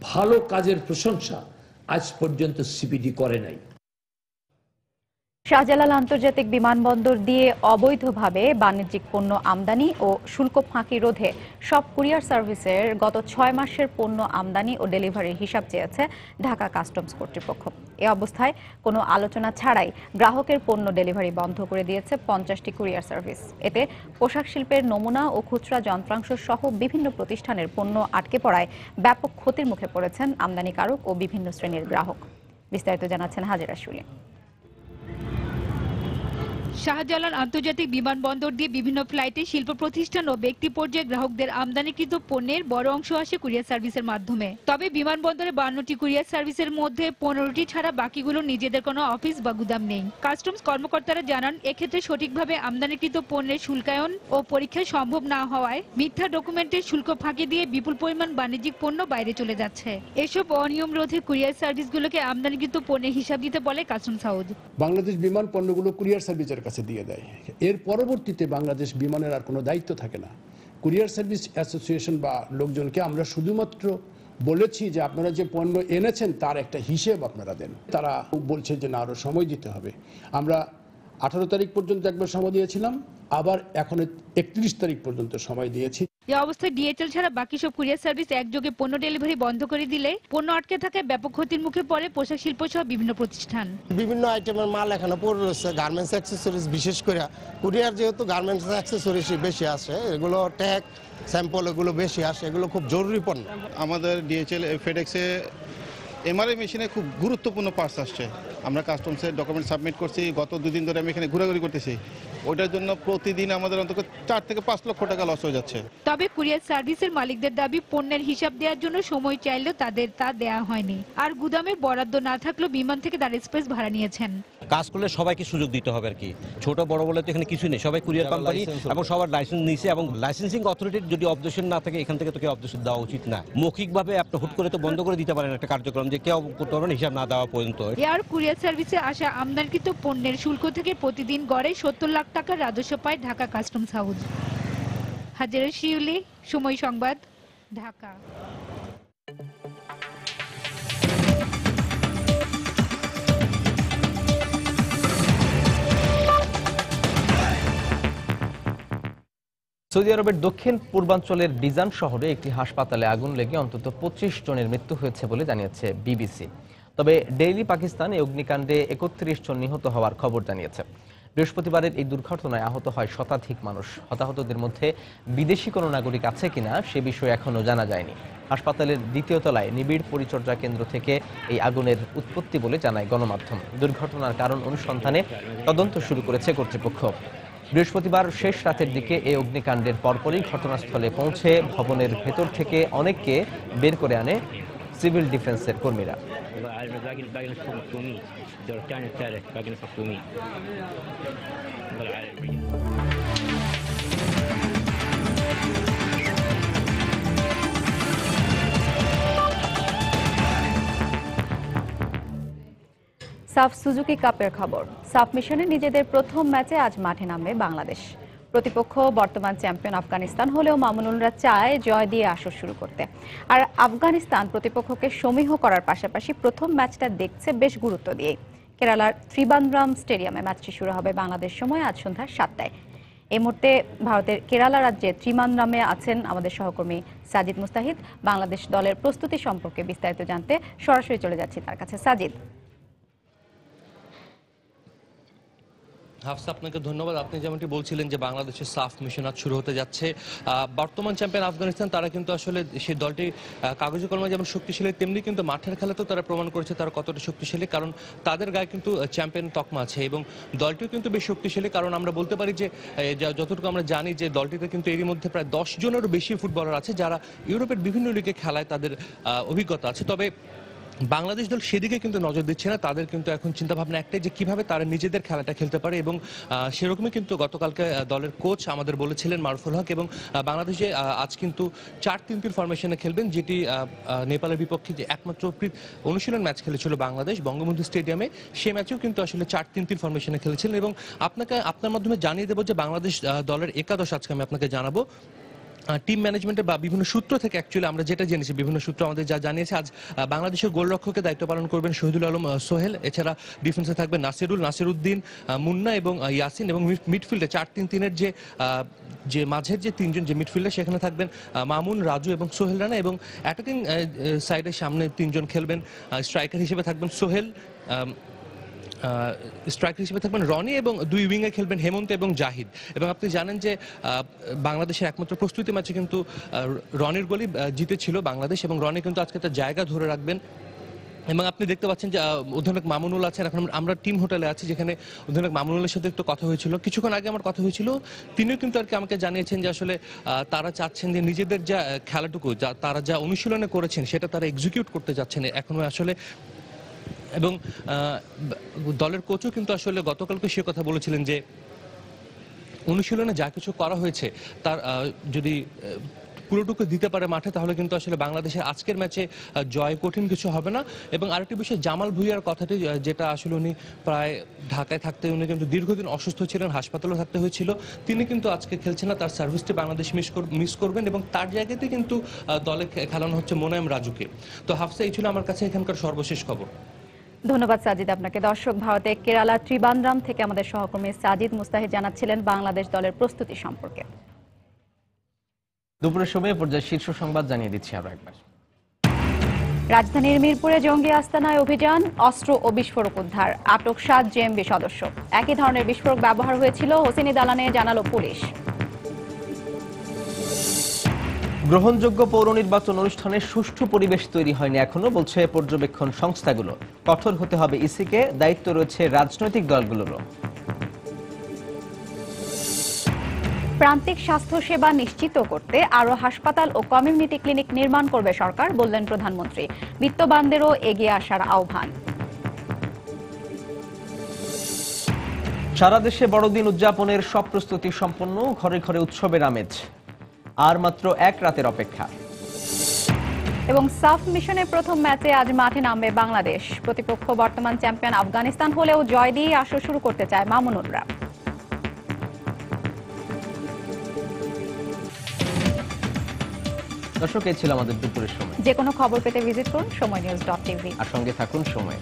ভালো কাজের প্রশংসা আজ পর্যন্ত সিপিডি করে নাই। শাহজালাল আন্তর্জাতিক বিমানবন্দর দিয়ে অবৈধভাবে বাণিজ্যিক পণ্য আমদানি ও শুল্ক ফাঁকি রোধে সব কুরিয়ার সার্ভিসের গত 6 মাসের পণ্য আমদানি ও ডেলিভারির হিসাব চেয়েছে ঢাকা কাস্টমস কর্তৃপক্ষ। এ অবস্থায় কোনো আলোচনা ছাড়াই গ্রাহকের পণ্য ডেলিভারি বন্ধ করে দিয়েছে 50টি কুরিয়ার সার্ভিস। এতে পোশাক শিল্পের নমুনা ও খুচরা যন্ত্রাংশ সহ বিভিন্ন প্রতিষ্ঠানের পণ্য আটকে পড়ায় ব্যাপক ক্ষতির মুখে পড়েছেন আমদানিকারক ও বিভিন্ন শ্রেণীর গ্রাহক। বিস্তারিত জানাচ্ছেন হাজেরা শুলি। শাহজালাল আন্তর্জাতিক বিমানবন্দর দিয়ে বিভিন্ন ফ্লাইটে শিল্প প্রতিষ্ঠান ও ব্যক্তি পর্যায়ে গ্রাহকদের আমদানিকৃত পণ্যের বড় অংশ আসে কুরিয়ার সার্ভিসের মাধ্যমে। তবে বিমানবন্দরে 52টি কুরিয়ার সার্ভিসের মধ্যে 15টি ছাড়া বাকিগুলো নিজেদের কোনো অফিস বা গুদাম নেই। কাস্টমস কর্মকর্তারা জানান, এক্ষেত্রে সঠিকভাবে আমদানিকৃত পণ্যের শুল্কায়ন ও পরীক্ষা সম্ভব না হওয়ায় মিথ্যা ডকুমেন্টের শুল্ক ফাঁকি দিয়ে বিপুল পরিমাণ বাণিজ্যিক পণ্য বাইরে চলে যাচ্ছে। এসব অনিয়ম রোধে কুরিয়ার সার্ভিসগুলোকে আমদানিকৃত পণ্যের হিসাব দিতে বলে কাস্টমস হাউস। বাংলাদেশ বিমান পণ্যগুলো কুরিয়ার সার্ভিসের কাছে দিয়ে দেয়। এর পরবর্তীতে বাংলাদেশ বিমানের আর কোনো দায়িত্ব থাকে না। কুরিয়ার সার্ভিস অ্যাসোসিয়েশন বা লোকজনকে আমরা শুধুমাত্র বলেছি যে আপনারা যে পণ্য এনেছেন তার একটা হিসেব আপনারা দেন। তারা বলছে যে না, আরও সময় দিতে হবে। আমরা 18 তারিখ পর্যন্ত একবার সময় দিয়েছিলাম, আবার এখন 31 তারিখ পর্যন্ত সময় দিয়েছি। এই অবস্থায় ডিএচএল ছাড়া বাকি সব কুরিয়ার সার্ভিস একযোগে পণ্য ডেলিভারি বন্ধ করে দিলে পণ্য আটকে থাকায় ব্যাপক ক্ষতির মুখে পড়ে পোশাক শিল্প সহ বিভিন্ন প্রতিষ্ঠান। বিভিন্ন আইটেমের মাল এখানে পড়ে রয়েছে, গার্মেন্টস অ্যাক্সেসরিজ বিশেষ করে। কুরিয়ার যেহেতু গার্মেন্টস অ্যাক্সেসরিজ বেশি আসে, এগুলো ট্যাগ স্যাম্পল এগুলো বেশি আসে, এগুলো খুব জরুরি পণ্য। আমাদের ডিএচএল ফেডেক্সে এমআরআই মেশিনে খুব গুরুত্বপূর্ণ পার্টস আসছে। আমরা কাস্টমসের ডকুমেন্ট সাবমিট করছি, গত 2 দিন ধরে আমি এখানে ঘোরাঘুরি করতেছি। ওইটার জন্য প্রতিদিন আমাদের অন্তত 4 থেকে 5 লক্ষ টাকা লস হয়ে যাচ্ছে। তবে কুরিয়ার সার্ভিসের মালিকদের দাবি, পণ্যের হিসাব দেওয়ার জন্য সময় চাইলেও তাদের তা দেয়া হয়নি। আর গুদামের বরাদ্দ না থাকলেও বিমান থেকে তার স্পেস ভাড়া নিয়েছেন। কাজ করলে সবাইকে সুযোগ দিতে হবে আর কি। ছোট বড় বলে তো এখানে কিছুই নেই, সবাই কুরিয়ার কোম্পানি এবং সবার লাইসেন্স নিয়েছে, এবং লাইসেন্সিং অথরিটির যদি অবজেকশন না থাকে এখান থেকে তো কেউ অবজেকশন দেওয়া উচিত না। মৌখিকভাবে আপনি হুট করে তো বন্ধ করে দিতে পারেন একটা কার্যক্রম, যে কেউ করতে পারবেন হিসাব না দেওয়া পর্যন্ত। এয়ার কুরিয়ার সার্ভিসে আসা আমদানিকৃত পণ্যের শুল্ক থেকে প্রতিদিন গড়ে 70 লাখ টাকার রাজস্ব পায় ঢাকা কাস্টমস হাউস। হাজেরা শিউলি, সময় সংবাদ, ঢাকা। সৌদি আরবের দক্ষিণ পূর্বাঞ্চলের বিজান শহরে একটি হাসপাতালে আগুন লেগে অন্তত 25 জনের মৃত্যু হয়েছে বলে জানিয়েছে বিবিসি। তবে ডেইলি পাকিস্তান এই অগ্নিকাণ্ডে 31 জন নিহত হওয়ার খবর জানিয়েছে। বৃহস্পতিবারের এই দুর্ঘটনায় আহত হয় শতাধিক মানুষ। হতাহতদের মধ্যে বিদেশি কোনো নাগরিক আছে কিনা সে বিষয়ে এখনও জানা যায়নি। হাসপাতালের 2য় তলায় নিবিড় পরিচর্যা কেন্দ্র থেকে এই আগুনের উৎপত্তি বলে জানায় গণমাধ্যম। দুর্ঘটনার কারণ অনুসন্ধানে তদন্ত শুরু করেছে কর্তৃপক্ষ। বৃহস্পতিবার শেষ রাতের দিকে এই অগ্নিকাণ্ডের পরপরই ঘটনাস্থলে পৌঁছে ভবনের ভেতর থেকে অনেককে বের করে আনে সিভিল ডিফেন্সের কর্মীরা। সাফ সুজুকি কাপের খবর। সাফ মিশনে নিজেদের প্রথম ম্যাচে আজ মাঠে নামবে বাংলাদেশ। প্রতিপক্ষ বর্তমান চ্যাম্পিয়ন আফগানিস্তান হলেও মামুনুলরা চায় জয় দিয়ে আসর শুরু করতে। আর আফগানিস্তান প্রতিপক্ষকে সমীহ করার পাশাপাশি প্রথম ম্যাচটা দেখছে বেশ গুরুত্ব দিয়ে। কেরালার ত্রিবান্দ্রাম স্টেডিয়ামে ম্যাচটি শুরু হবে বাংলাদেশ সময় আজ সন্ধ্যা 7টায়। এই মুহূর্তে ভারতের কেরালা রাজ্যে ত্রিবান্দ্রামে আছেন আমাদের সহকর্মী সাজিদ মুস্তাহিদ। বাংলাদেশ দলের প্রস্তুতি সম্পর্কে বিস্তারিত জানতে সরাসরি চলে যাচ্ছি তার কাছে। সাজিদ। হাফসা, আপনাকে ধন্যবাদ। আপনি যেমনটি বলছিলেন যে বাংলাদেশের সাফ মিশন আজ শুরু হতে যাচ্ছে। বর্তমান চ্যাম্পিয়ন আফগানিস্তান, তারা কিন্তু আসলে সেই দলটি কাগজে কলমে যেমন শক্তিশালী, তেমনি কিন্তু মাঠের খেলাতেও তারা প্রমাণ করেছে তারা কতটা শক্তিশালী, কারণ তাদের গায়ে কিন্তু চ্যাম্পিয়ন তকমা আছে এবং দলটিও কিন্তু বেশ শক্তিশালী। কারণ আমরা বলতে পারি যে যতটুকু আমরা জানি যে দলটিতে কিন্তু এরই মধ্যে প্রায় 10 জনেরও বেশি ফুটবলার আছে যারা ইউরোপের বিভিন্ন লিগে খেলায়, তাদের অভিজ্ঞতা আছে। তবে বাংলাদেশ দল সেদিকে কিন্তু নজর দিচ্ছে না। তাদের কিন্তু এখন চিন্তাভাবনা একটাই যে কিভাবে তারা নিজেদের খেলাটা খেলতে পারে, এবং সেরকমই কিন্তু গতকালকে দলের কোচ আমাদের বলেছিলেন মারুফুল হক, এবং বাংলাদেশে আজ কিন্তু 4-3-3 ফরমেশনে খেলবেন, যেটি নেপালের বিপক্ষে যে একমাত্র অনুশীলন ম্যাচ খেলেছিল বাংলাদেশ বঙ্গবন্ধু স্টেডিয়ামে, সে ম্যাচেও কিন্তু আসলে 4-3-3 ফরমেশনে খেলেছিলেন। এবং আপনার মাধ্যমে জানিয়ে দেবো যে বাংলাদেশ দলের একাদশ আজকে আমি আপনাকে জানাবো। টিম ম্যানেজমেন্টের বা বিভিন্ন সূত্র থেকে অ্যাকচুয়ালি আমরা যেটা জেনেছি, বিভিন্ন সূত্র আমাদের যা জানিয়েছে, আজ বাংলাদেশের গোলরক্ষকের দায়িত্ব পালন করবেন শহীদুল আলম সোহেল। এছাড়া ডিফেন্সে থাকবেন নাসিরউদ্দিন, মুন্না এবং ইয়াসিন, এবং মিডফিল্ডে 4-3-3-এর যে মাঝের যে তিনজন যে মিডফিল্ডার, সেখানে থাকবেন মামুন, রাজু এবং সোহেল রানা, এবং অ্যাটাকিং সাইডের সামনে তিনজন খেলবেন। স্ট্রাইকার হিসেবে থাকবেন সোহেল, স্ট্রাইকার হিসেবে থাকবেন রনি, এবং দুই উইংয়ে খেলবেন হেমন্ত এবং জাহিদ। এবং আপনি জানেন যে বাংলাদেশের একমাত্র প্রস্তুতি ম্যাচে কিন্তু রনির গোলই জিতেছিল বাংলাদেশ, এবং রনি কিন্তু আজকে তার জায়গা ধরে রাখবেন। এবং আপনি দেখতে পাচ্ছেন যে অধিনায়ক মামুনুল আছেন। এখন আমরা টিম হোটেলে আছি, যেখানে অধিনায়ক মামুনুলের সাথে একটু কথা হয়েছিল, কিছুক্ষণ আগে আমার কথা হয়েছিল। তিনিও কিন্তু আর কি আমাকে জানিয়েছেন যে আসলে তারা চাচ্ছেন যে নিজেদের যা খেলাটুকু তারা যা অনুশীলনে করেছেন সেটা তারা এক্সিকিউট করতে যাচ্ছেন এখনো আসলে। এবং দলের কোচও কিন্তু আসলে গতকালকে সে কথা বলেছিলেন যে অনুশীলনে যা কিছু করা হয়েছে তার যদি পুরোটুকু দিতে পারে মাঠে, তাহলে কিন্তু আসলে বাংলাদেশের আজকের ম্যাচে জয় কঠিন কিছু হবে না। এবং আরেকটি বিষয়, জামাল ভুঁইয়ার কথাটি, যেটা আসলে উনি প্রায় ঢাকায় থাকতে, উনি কিন্তু দীর্ঘদিন অসুস্থ ছিলেন, হাসপাতালে থাকতে হয়েছিল, তিনি কিন্তু আজকে খেলছেন না। তার সার্ভিসটি বাংলাদেশ মিস করবেন, এবং তার জায়গাতে কিন্তু দলে খেলানো হচ্ছে মোনায়েম রাজুকে। তো হাফসা, এই ছিল আমার কাছে এখানকার সর্বশেষ খবর। ধন্যবাদ সাজিদ আপনাকে। দর্শক, ভারতে কেরালা ত্রিবান্দ্রাম থেকে আমাদের সহকর্মী সাজিদ মুস্তাহিদ জানাচ্ছিলেন বাংলাদেশ দলের প্রস্তুতি সম্পর্কে। দুপুরের সময় পর্যায়ে শীর্ষ সংবাদ জানিয়ে দিচ্ছি আরো একবার। রাজধানীর মিরপুরে জঙ্গি আস্তানায় অভিযান, অস্ত্র ও বিস্ফোরক উদ্ধার, আটক 7 জেএমবি সদস্য। একই ধরনের বিস্ফোরক ব্যবহার হয়েছিল হোসেনি দালানে, জানালো পুলিশ। গ্রহণযোগ্য পৌর নির্বাচন অনুষ্ঠানে সুষ্ঠু পরিবেশ তৈরি হয়নি এখনো, বলছে পর্যবেক্ষণ সংস্থাগুলো। কঠোর হতে হবে ইসিকে, দায়িত্ব রয়েছে রাজনৈতিক দলগুলোরও। প্রান্তিক স্বাস্থ্য সেবা নিশ্চিত করতে আরো হাসপাতাল ও কমিউনিটি ক্লিনিক নির্মাণ করবে সরকার, বললেন প্রধানমন্ত্রী। বিত্তবানদেরও এগিয়ে আসার আহ্বান। সারা দেশে বড়দিন উদযাপনের সব প্রস্তুতি সম্পন্ন, ঘরে ঘরে উৎসবের আমেজ। আর মাত্র 1 রাতের অপেক্ষা। এবং সাফ মিশনের প্রথম ম্যাচে আজ মাঠে নামবে বাংলাদেশ। প্রতিপক্ষ বর্তমান চ্যাম্পিয়ন আফগানিস্তান হলেও জয় দিয়ে আসর শুরু করতে চায় মামুনুলরা। দর্শক, এই ছিল আমাদের দুপুরের সময়। যে কোনো খবর পেতে ভিজিট করুন সময়নিউজ.tv আর সঙ্গে থাকুন সময়।